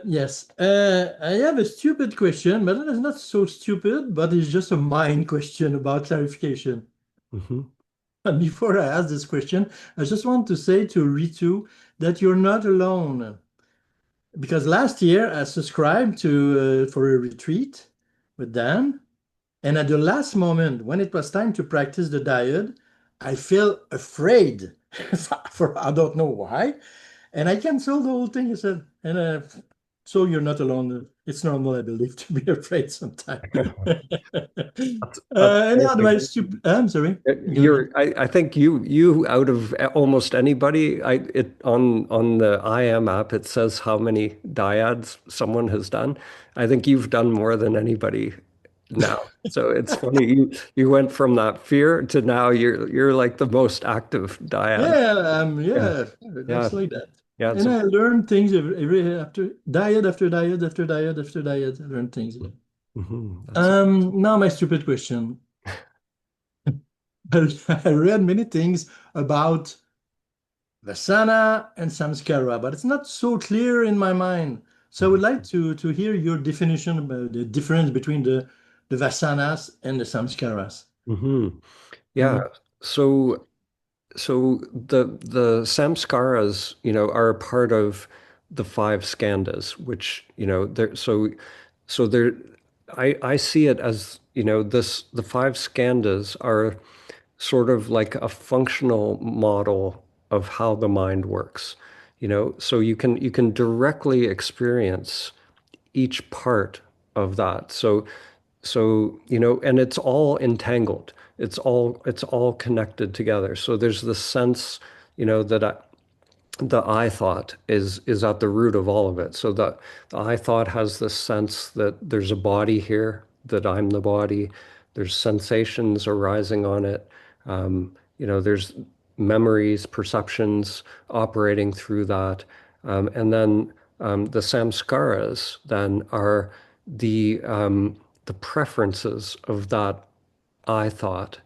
yes, I have a stupid question, but it's not so stupid, but it's just a mind question about clarification. Hmm. And before I ask this question, I just want to say to Ritu that you're not alone. Because last year I subscribed to for a retreat with Dan, and at the last moment, when it was time to practice the Dyad, I felt afraid for I don't know why. And I canceled the whole thing. I said, and so you're not alone. It's normal, I believe, to be afraid sometimes. That's Anyhow, my amazing. stupid. I'm sorry. Go ahead. I think you out of almost anybody, on the I am app, it says how many dyads someone has done. I think you've done more than anybody now. So it's funny, you went from that fear to now you're like the most active dyad. Yeah, Yeah, yeah, yeah, that's like that. yeah. It's And I learned things every after diet after diet after diet after diet. I learned things. that's Now my stupid question. I read many things about Vasana and Samskara, but it's not so clear in my mind. So I would like to hear your definition about the difference between the Vasanas and the Samskaras. hmm. Yeah. Mhm. So the samskaras, are a part of the five skandhas, which, they're so they're I see it as, the five skandhas are sort of like a functional model of how the mind works. So you can directly experience each part of that. So and it's all entangled. It's all connected together. So there's this sense, that the I thought is at the root of all of it. So the I thought has this sense that there's a body here, that I'm the body. There's sensations arising on it. There's memories, perceptions operating through that. And then the samskaras then are the preferences of that I thought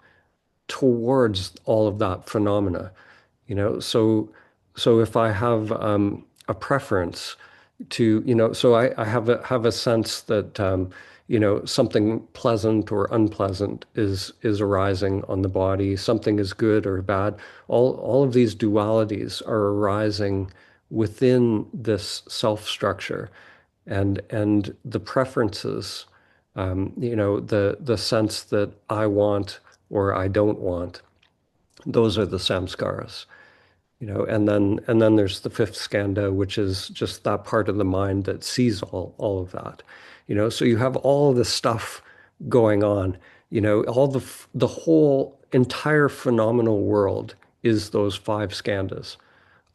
towards all of that phenomena. So if I have a preference to, so I have a sense that something pleasant or unpleasant is arising on the body, something is good or bad. All of these dualities are arising within this self structure, and the preferences, the sense that I want or I don't want, those are the samskaras. And then there's the fifth skandha, which is just that part of the mind that sees all of that. So you have all this stuff going on. The whole entire phenomenal world is those five skandhas,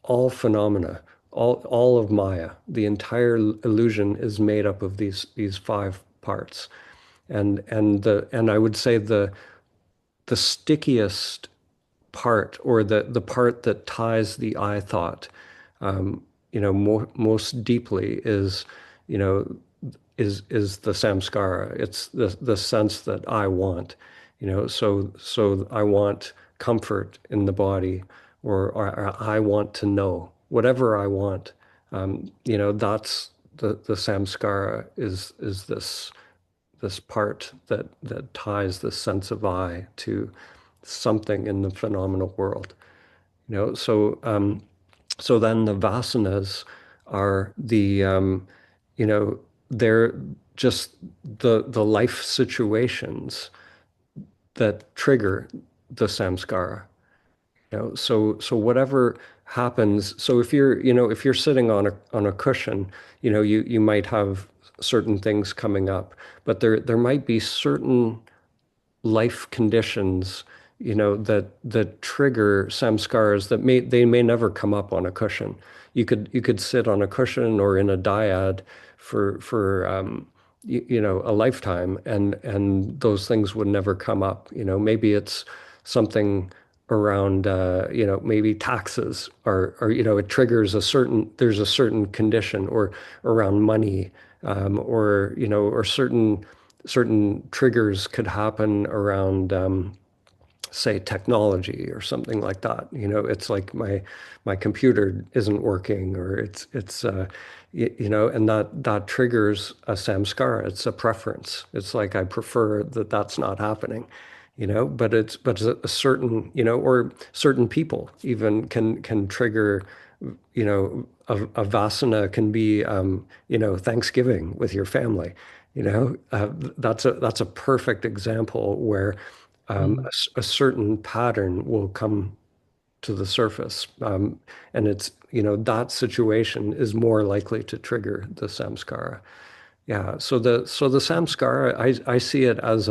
all phenomena, all of Maya. The entire illusion is made up of these five parts. And I would say the stickiest part, or the part that ties the I thought, most deeply is, you know, is the samskara. It's the sense that I want, so I want comfort in the body, or I want to know whatever I want. That's the samskara is this part that ties the sense of I to something in the phenomenal world. So then the vasanas are you know, they're just the life situations that trigger the samskara. So whatever happens, so if you're sitting on a cushion, you might have certain things coming up, but there might be certain life conditions, that trigger samskaras that they may never come up on a cushion. You could sit on a cushion or in a dyad for a lifetime, and those things would never come up. Maybe it's something around maybe taxes, or it triggers there's a certain condition, or around money, or certain triggers could happen around, say, technology or something like that. It's like my computer isn't working, or and that triggers a samskara. It's a preference. It's like I prefer that that's not happening. But it's a certain, or certain people even can trigger, a vasana can be, Thanksgiving with your family. That's a perfect example where a certain pattern will come to the surface, and that situation is more likely to trigger the samskara. Yeah. So the samskara, I see it as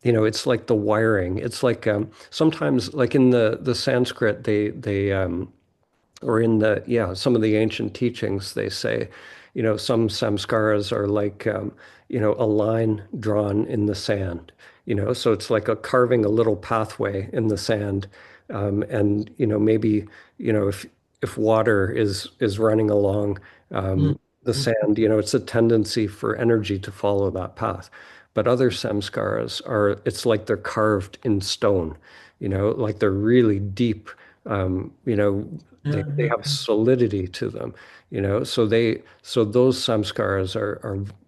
it's like the wiring. It's like, sometimes, like in the Sanskrit, or in some of the ancient teachings, they say, some samskaras are like, a line drawn in the sand. So it's like carving a little pathway in the sand, and maybe, if water is running along, Mm, the mm, sand, it's a tendency for energy to follow that path. But other samskaras it's like they're carved in stone, like they're really deep. um, you know, yeah, they yeah, have solidity to them, so those samskaras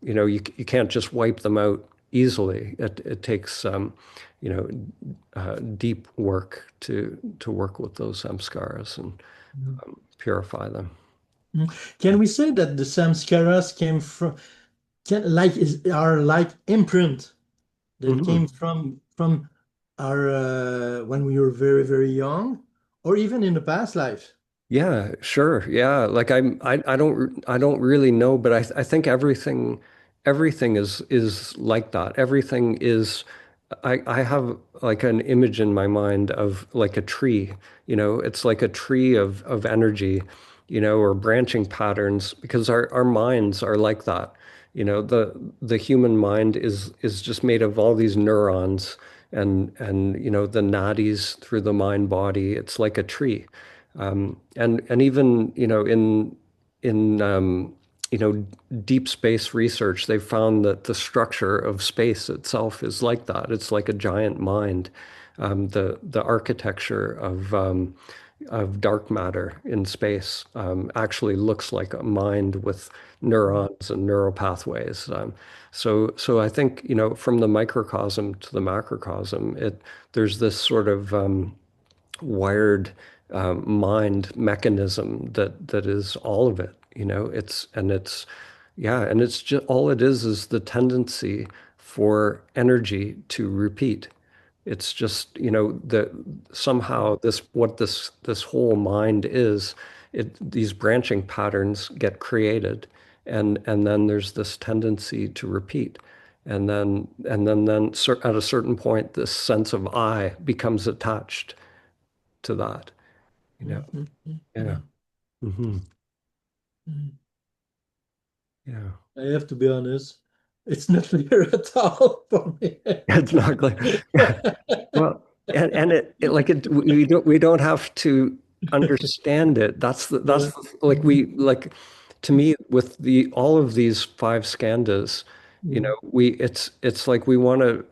you can't just wipe them out easily. It takes, you know, deep work to work with those samskaras and yeah. purify them. Can we say that the samskaras came from, are like imprint that Mhm. came from our when we were very, very young, or even in the past life? Yeah, sure. Yeah. Like I don't really know, but I think everything is like that. Everything is, I have like an image in my mind of like a tree. It's like a tree of energy, or branching patterns, because our minds are like that. The human mind is just made of all these neurons, and the nadis through the mind body. It's like a tree. And even, in deep space research, they've found that the structure of space itself is like that. It's like a giant mind. The architecture of dark matter in space, actually looks like a mind with neurons and neural pathways. So I think, from the microcosm to the macrocosm, there's this sort of, wired, mind mechanism that is all of it. It's just all it is the tendency for energy to repeat. It's just, that somehow this whole mind is, these branching patterns get created, and then there's this tendency to repeat. and then at a certain point, this sense of I becomes attached to that, you know. Mhm. Yeah. Mhm. Hmm. Mhm. Yeah. I have to be honest, it's not clear at all for me. It's not like, well, and we don't have to understand it. Yeah. Like to me with the all of these five skandhas, Mhm. it's like we want to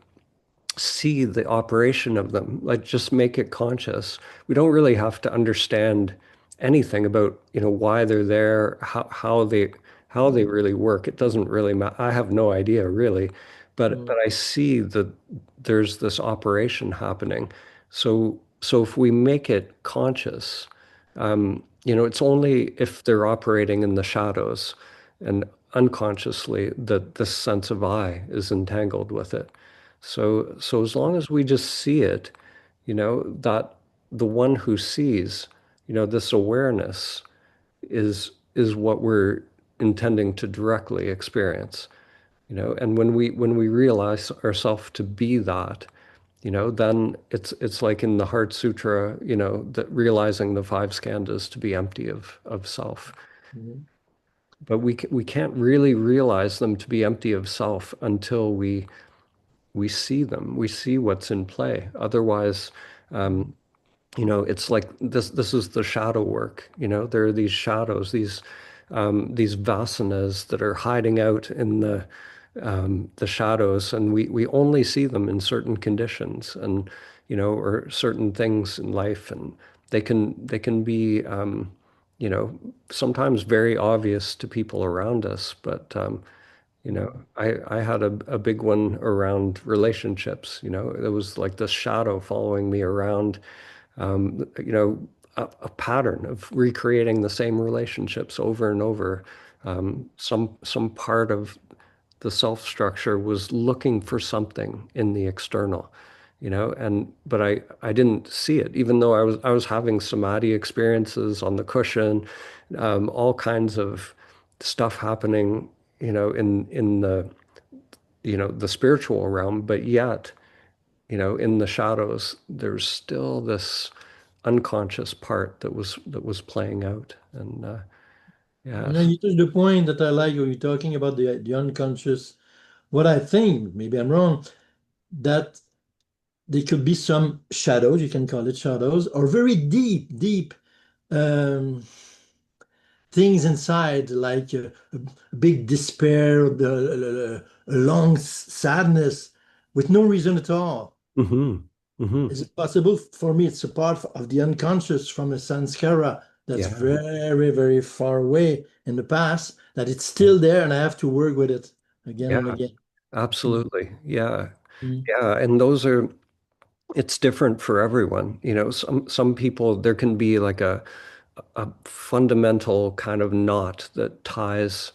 see the operation of them, like just make it conscious. We don't really have to understand anything about, why they're there, how they really work. It doesn't really matter. I have no idea really, but Mhm. I see that there's this operation happening. So if we make it conscious, it's only if they're operating in the shadows and unconsciously that this sense of I is entangled with it. So as long as we just see it, that the one who sees, this awareness is what we're intending to directly experience, and when we realize ourselves to be that, then it's like in the Heart Sutra, that realizing the five skandhas to be empty of self. Mhm. But we can't really realize them to be empty of self until we see them, we see what's in play. Otherwise, um, it's like this is the shadow work. There are these shadows, these vasanas that are hiding out in the shadows, and we only see them in certain conditions, and or certain things in life, and they can be you know sometimes very obvious to people around us, but I had a big one around relationships. There was like this shadow following me around, a pattern of recreating the same relationships over and over. Some part of the self structure was looking for something in the external, and but I didn't see it, even though I was having samadhi experiences on the cushion, all kinds of stuff happening, in the spiritual realm, but yet, in the shadows, there's still this unconscious part that was playing out. And yes. You touched the point that I like when you're talking about the unconscious. What I think, maybe I'm wrong, that there could be some shadows, you can call it shadows, or very deep, deep um, things inside, like a big despair, a long sadness with no reason at all. Hmm. Hmm. Is it possible? For me, it's a part of the unconscious from a samskara that's Yeah. very, very far away in the past, that it's Yeah. still there and I have to work with it again and Yeah. again. Mm, Absolutely. Yeah. mm, Yeah. And it's different for everyone. Some people, there can be like a fundamental kind of knot that ties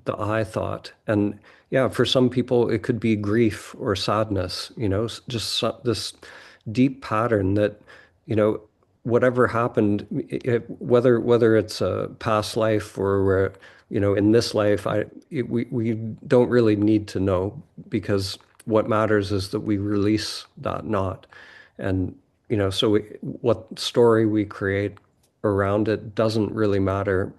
the I thought. And yeah, for some people, it could be grief or sadness, just this deep pattern that, you know, whatever happened, whether it's a past life or, in this life, we don't really need to know, because what matters is that we release that knot. And, so what story we create around it doesn't really matter.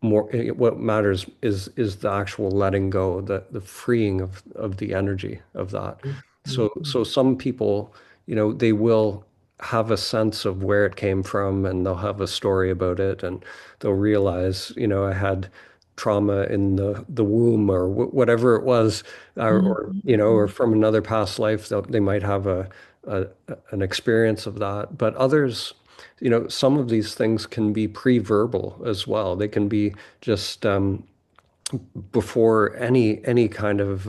What matters is the actual letting go, the freeing of the energy of that. mm, mm, So some people, they will have a sense of where it came from, and they'll have a story about it, and they'll realize, I had trauma in the womb, or whatever it was, mm, or from another past life, they might have a an experience of that. But others, some of these things can be pre-verbal as well. They can be just before any kind of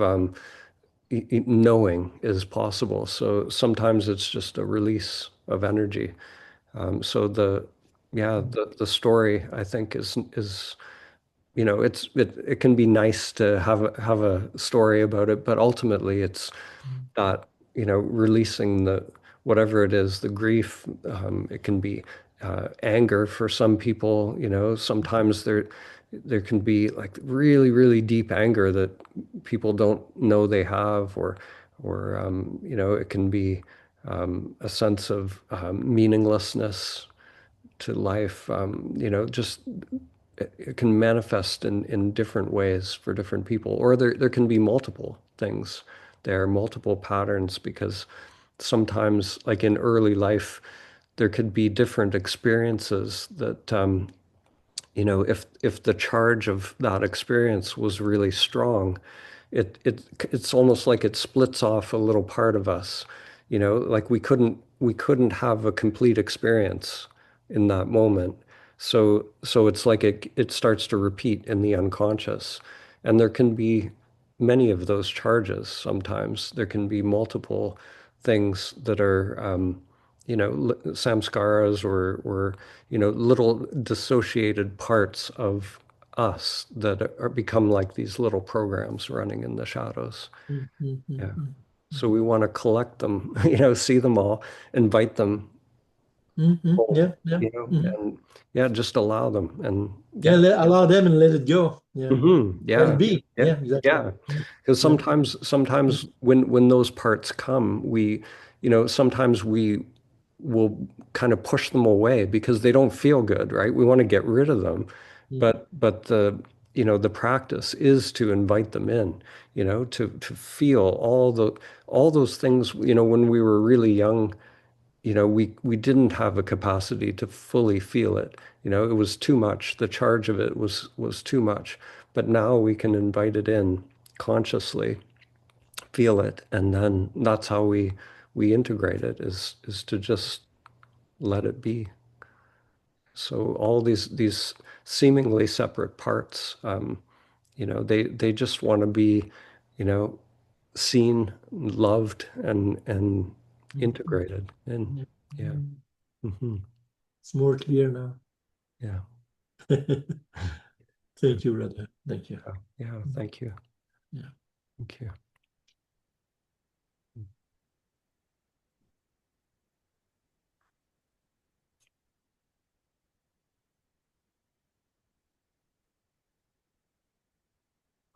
knowing is possible. So sometimes it's just a release of energy. So yeah, mm, the story, I think, is it can be nice to have a story about it, but ultimately it's mm, that, releasing whatever it is, the grief. It can be anger for some people. Sometimes there can be like really, really deep anger that people don't know they have, or you know, it can be a sense of meaninglessness to life. You know, just it can manifest in different ways for different people, or there can be multiple things. There are multiple patterns because sometimes, like in early life, there could be different experiences that you know, if the charge of that experience was really strong, it's almost like it splits off a little part of us. You know, like we couldn't have a complete experience in that moment. So it's like it starts to repeat in the unconscious. And there can be many of those charges sometimes. There can be multiple things that are you know, samskaras or you know, little dissociated parts of us that are become like these little programs running in the shadows. Mm, mm, mm, Yeah. mm, So we want to collect them, you know, see them all, invite them home, Yeah, yeah. you know, and yeah, just allow them. And Yeah, yeah. allow them and let it go. Yeah. Let it Yeah. be. Yeah. Yeah, exactly. Yeah. Because Yeah. sometimes when those parts come, you know, sometimes we will kind of push them away because they don't feel good, right? We want to get rid of them. Mm, But the, you know, the practice is to invite them in, you know, to feel all those things, you know, when we were really young, you know, we didn't have a capacity to fully feel it. You know, it was too much. The charge of it was too much. But now we can invite it in consciously, feel it, and then that's how we integrate it is to just let it be. So all these seemingly separate parts, you know, they just want to be, you know, seen, loved, and mm, mm, integrated. And yeah. yeah. Hmm. It's more clear now. Yeah. Thank you, brother. Thank you. Yeah. Yeah. Thank you. Yeah. Thank you.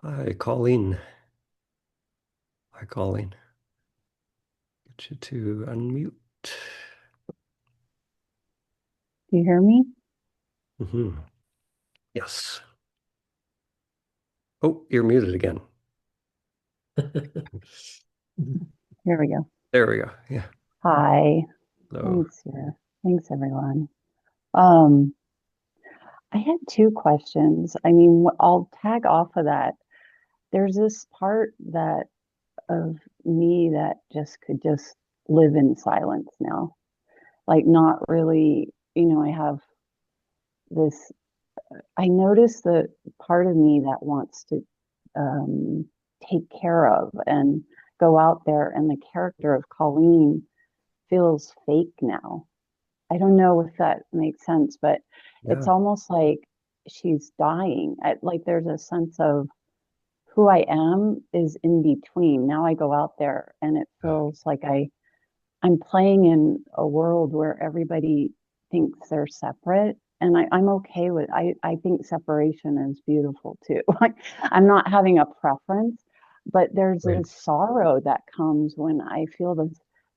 Hi, Colleen. Hi, Colleen. Get you to unmute. Do you hear me? Hmm. Yes. Oh, you're muted again. Here we go. There we go. Yeah. Hi. So, Thanks, sir. Thanks, everyone. Um, I had two questions. I mean, I'll tag off of that. There's this part that of me that just could just live in silence now. Like not really, I have this, I notice the part of me that wants to um, take care of and go out there, and the character of Colleen feels fake now. I don't know if that makes sense, but it's yeah. almost like she's dying. Like there's a sense of who I am is in between. Now I go out there and it feels like I'm playing in a world where everybody thinks they're separate. And I'm okay with I think separation is beautiful too. Like I'm not having a preference, but there's Right. this sorrow that comes when I feel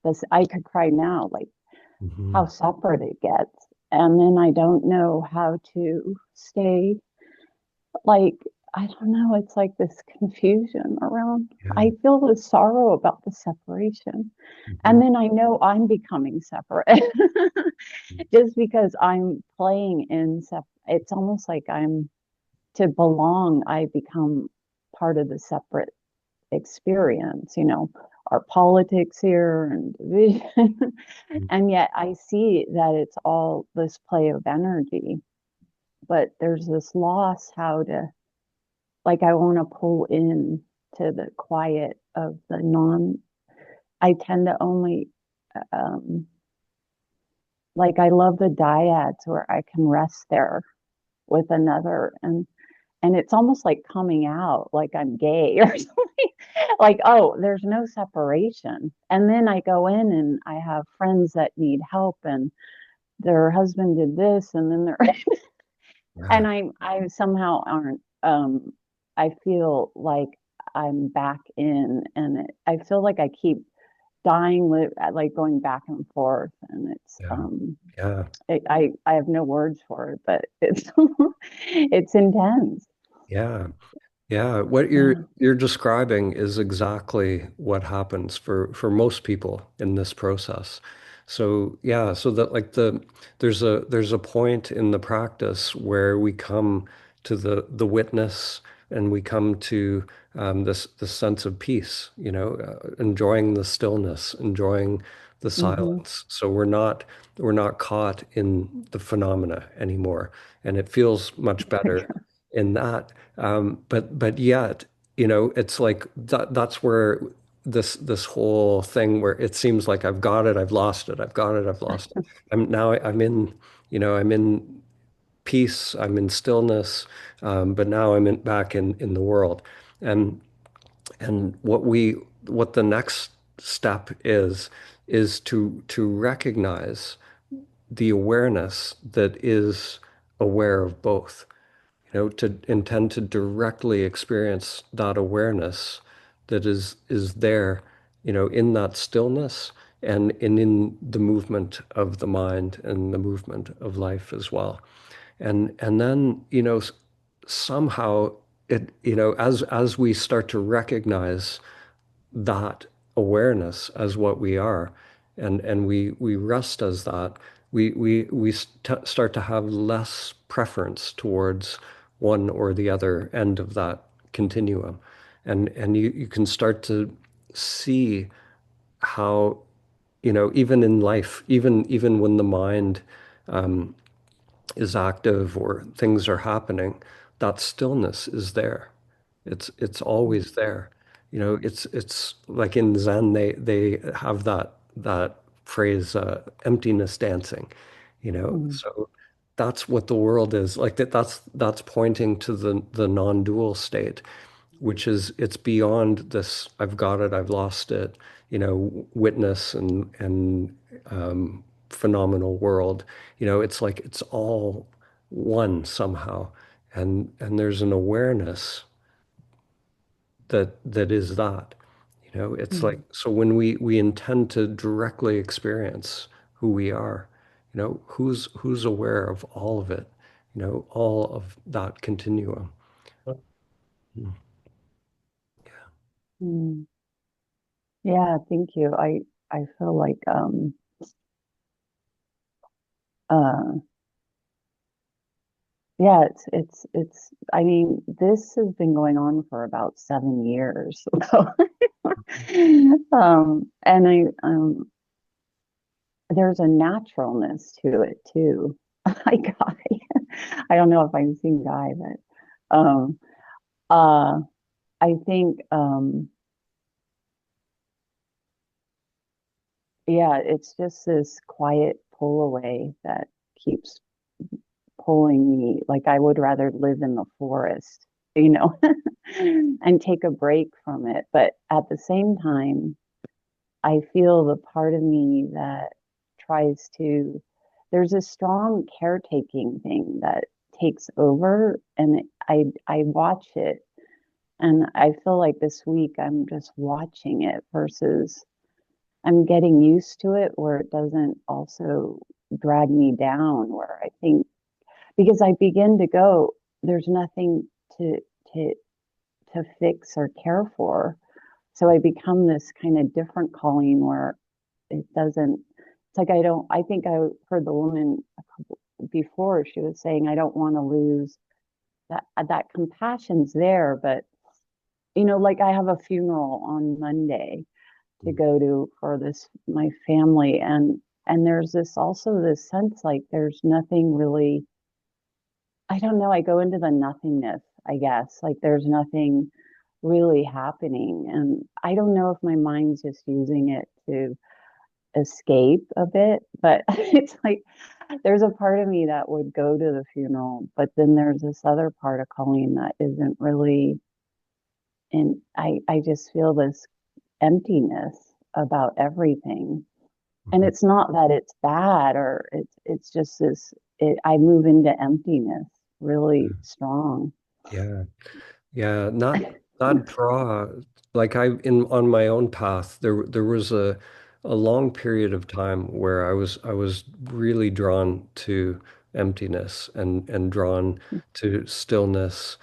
this I could cry now, like Hmm. how separate it gets. And then I don't know how to stay, like, I don't know, it's like this confusion around. Yeah. I feel the sorrow about the separation. Hmm. And then I know I'm becoming separate just because I'm playing in it's almost like I'm to belong, I become part of the separate experience, our politics here and division. And yet I see that it's all this play of energy, but there's this loss how to, like, I want to pull in to the quiet of the I tend to only, um, like, I love the dyads where I can rest there with another, and it's almost like coming out like I'm gay or something. Like, oh, there's no separation. And then I go in and I have friends that need help and their husband did this and then they're And I somehow aren't, I feel like I'm back in, and I feel like I keep dying, like going back and forth, and it's, Yeah. I have no words for it, but it's, it's intense. Yeah. Yeah, what Yeah. you're describing is exactly what happens for most people in this process. So yeah, so that like there's a point in the practice where we come to the witness, and we come to this sense of peace, enjoying the stillness, enjoying the Mm-hmm. silence. So we're not caught in the phenomena anymore, and it feels much better in that. But yet, it's like that's where this whole thing where it seems like I've got it, I've lost it, I've got it, I've lost it. I'm in peace, I'm in stillness, but now back in the world. And what the next step is to recognize the awareness that is aware of both, to intend to directly experience that awareness that is there, in that stillness, and in the movement of the mind and the movement of life as well. And then, somehow as we start to recognize that awareness as what we are, and we rest as that, we start to have less preference towards one or the other end of that continuum, and you can start to see how, even in life, even when the mind is active or things are happening, that stillness is there. It's always there. It's like in Zen, they have that phrase, emptiness dancing. Mm-hmm. So that's what the world is like. That's pointing to the non-dual state, which is it's beyond this I've got it, I've lost it, witness and phenomenal world. It's like it's all one somehow, and there's an awareness that is that. It's like, so when we intend to directly experience who we are, who's aware of all of it, all of that continuum. Mm. Mm. Yeah, thank you. I feel like uh yeah, it's I mean, this has been going on for about 7 years. So and there's a naturalness to it too. I don't know if I'm seeing Guy, but uh I think yeah, it's just this quiet pull away that keeps pulling me. Like I would rather live in the forest, and take a break from it. But at the same time, I feel the part of me that tries to, there's a strong caretaking thing that takes over, and I watch it, and I feel like this week I'm just watching it versus I'm getting used to it where it doesn't also drag me down, where I think, because I begin to go, there's nothing to to to fix or care for. So I become this kind of different calling where it doesn't, it's like I think I heard the woman a couple before, she was saying, I don't want to lose that compassion's there, but like I have a funeral on Monday to go to for this, my family. And there's this also this sense like there's nothing really, I don't know, I go into the nothingness, I guess. Like there's nothing really happening. And I don't know if my mind's just using it to escape a bit, but it's like there's a part of me that would go to the funeral, but then there's this other part of Colleen that isn't really, and I just feel this emptiness about everything. And it's not that it's bad or it's just this, I move into emptiness really strong. Yeah. Yeah, not draw like I in on my own path. There was a long period of time where I was really drawn to emptiness and drawn to stillness.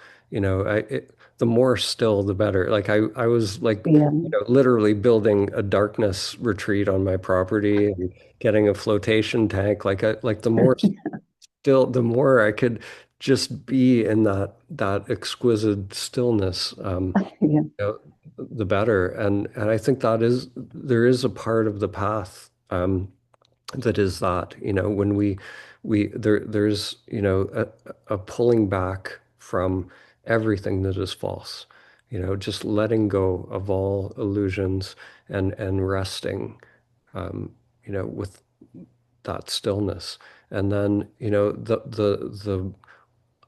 The more still, the better. Like I was like Yeah. literally building a darkness retreat on my property and getting a flotation tank. Like the more still, the more I could just be in that exquisite stillness, Yeah. the better. And I think there is a part of the path that is that, when there's, a pulling back from everything that is false, just letting go of all illusions and resting, um, with that stillness. And then, the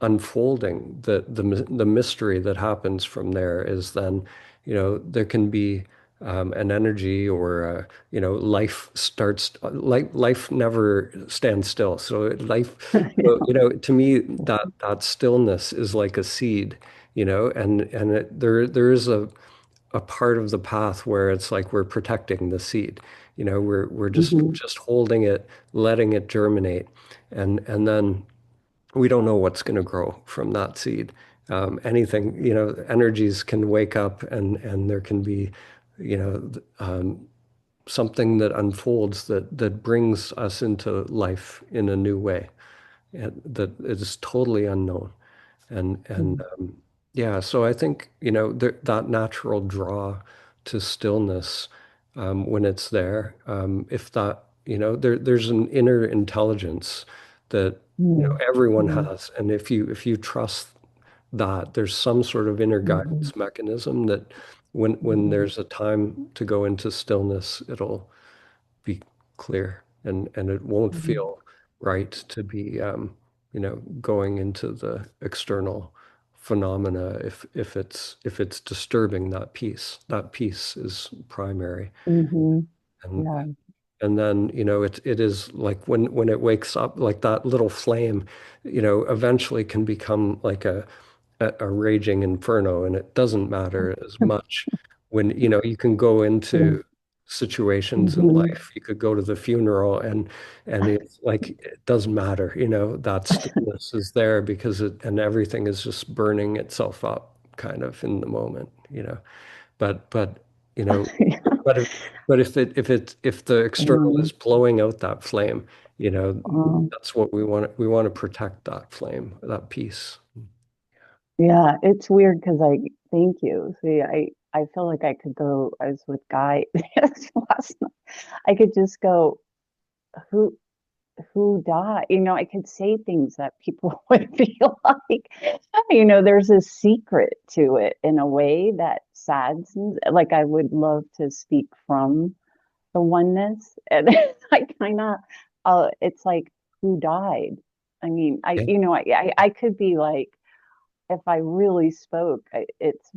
unfolding, the mystery that happens from there is then, there can be an energy or life starts. Life never stands still. So life, to me, that stillness is like a seed, and there is a part of the path where it's like we're protecting the seed. We're just Hmm. just holding it, letting it germinate, and then we don't know what's going to grow from that seed. Anything, energies can wake up, and there can be, something that unfolds that brings us into life in a new way, and that is totally unknown. And yeah, so I think, that natural draw to stillness, when it's there, if that, there's an inner intelligence that, everyone Hmm. has. And if you trust that, there's some sort of inner Hmm. guidance mechanism that when there's a time to go into stillness, it'll be clear, and it won't Hmm. feel right to be, going into the external phenomena if it's disturbing that peace. That peace is primary. Hmm. and Yeah. and then, it is like when it wakes up, like that little flame, eventually can become like a raging inferno, and it doesn't matter as much when, you can go Yeah. into situations in Hmm. life. You could go to the funeral, and it's like it doesn't matter, that stillness is there because and everything is just burning itself up kind of in the moment, but you know but if if the external Yeah. is blowing out that flame, you know, Um, that's what we want to protect, that flame, that peace. yeah, it's weird because I thank you. See, I feel like I could go. I was with Guy last night. I could just go, who who died? I could say things that people would feel like, there's a secret to it in a way that saddens. Like I would love to speak from the oneness, and I kind of, it's like, who died? I mean, Yeah, I could be like, if I really spoke, it's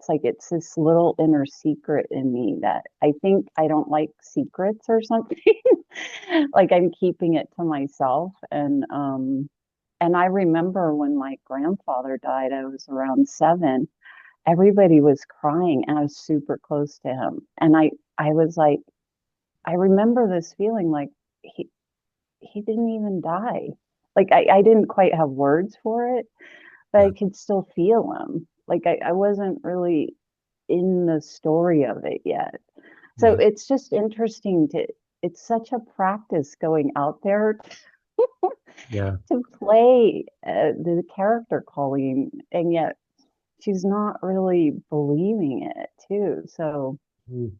like it's this little inner secret in me that I think I don't like secrets or something. Like I'm keeping it to myself. And I remember when my grandfather died, I was around 7. Everybody was crying, and I was super close to him. And I was like, I remember this feeling like he he didn't even die. Like I didn't quite have words for it, but yeah, I could still feel him. Like I wasn't really in the story of it yet. So yeah, it's just interesting it's such a practice going out there yeah. to play the character Colleen, and yet she's not really believing it too. So Mm.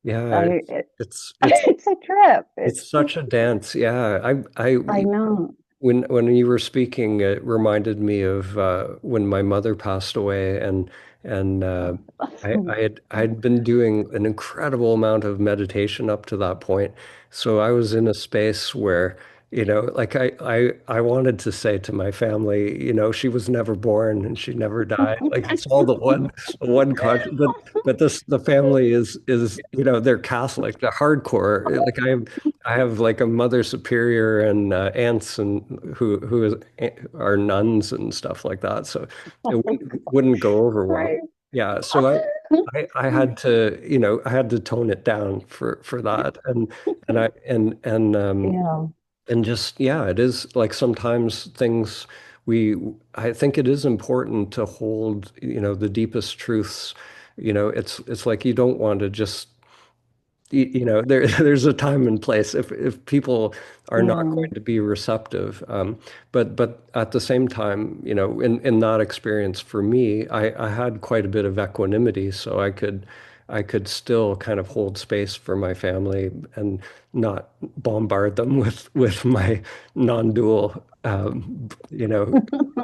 Yeah, I, it's it, it's it's it's a trip. it's such a dance. Yeah, I know. when you were speaking, it reminded me of when my mother passed away, and I had been doing an incredible amount of meditation up to that point. So I was in a space where, like I wanted to say to my family, she was never born and she never died. Like it's all the one conscious, but the family is, they're Catholic, they're hardcore. Like I have like a mother superior and aunts and are nuns and stuff like that. So it wouldn't go over well. Right. Yeah. So I had to, I had to tone it down for that. And I Yeah. and just, yeah, it is like sometimes I think it is important to hold, the deepest truths. It's like you don't want to just there's a time and place if people are not Yeah. going to be receptive. But at the same time, in that experience for me, I had quite a bit of equanimity, so I could still kind of hold space for my family and not bombard them with my non-dual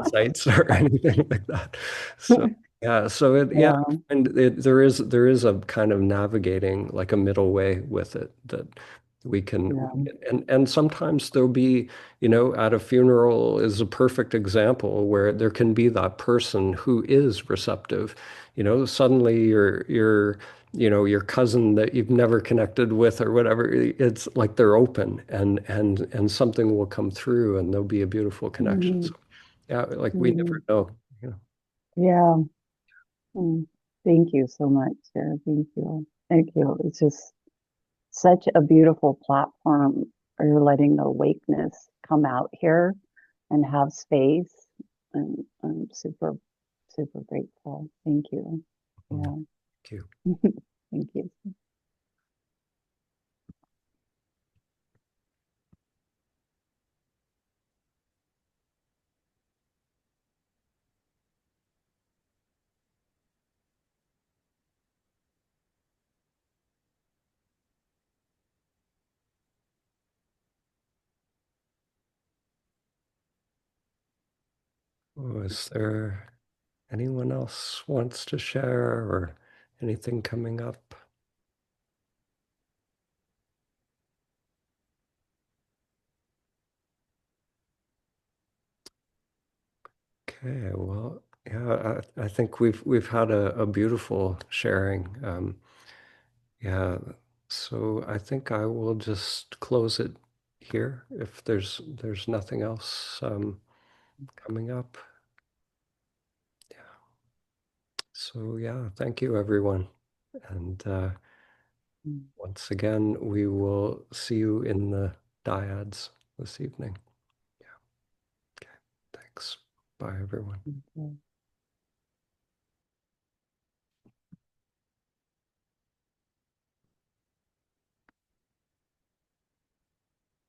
sites or anything like that. So yeah, yeah, Yeah. and there is a kind of navigating like a middle way with it that we can, Yeah. and sometimes there'll be, at a funeral is a perfect example where there can be that person who is receptive. Suddenly your cousin that you've never connected with or whatever, it's like they're open and something will come through and there'll be a beautiful connection. Mhm. So yeah, like we never Mhm. know. Yeah. Mm. Thank you so much, Sarah. Thank you. Thank you. It's just such a beautiful platform for you're letting the awakeness come out here and have space. And I'm super, super grateful. Thank you. Mm, Yeah. thank you. Thank you. Oh, is there anyone else wants to share or anything coming up? Okay, well, yeah, I think we've had a beautiful sharing. Yeah, so I think I will just close it here if there's nothing else coming up. Yeah. So yeah, thank you everyone. And Mm. once again, we will see you in the dyads this evening. Yeah. Okay. Thanks. Bye everyone. Thank you.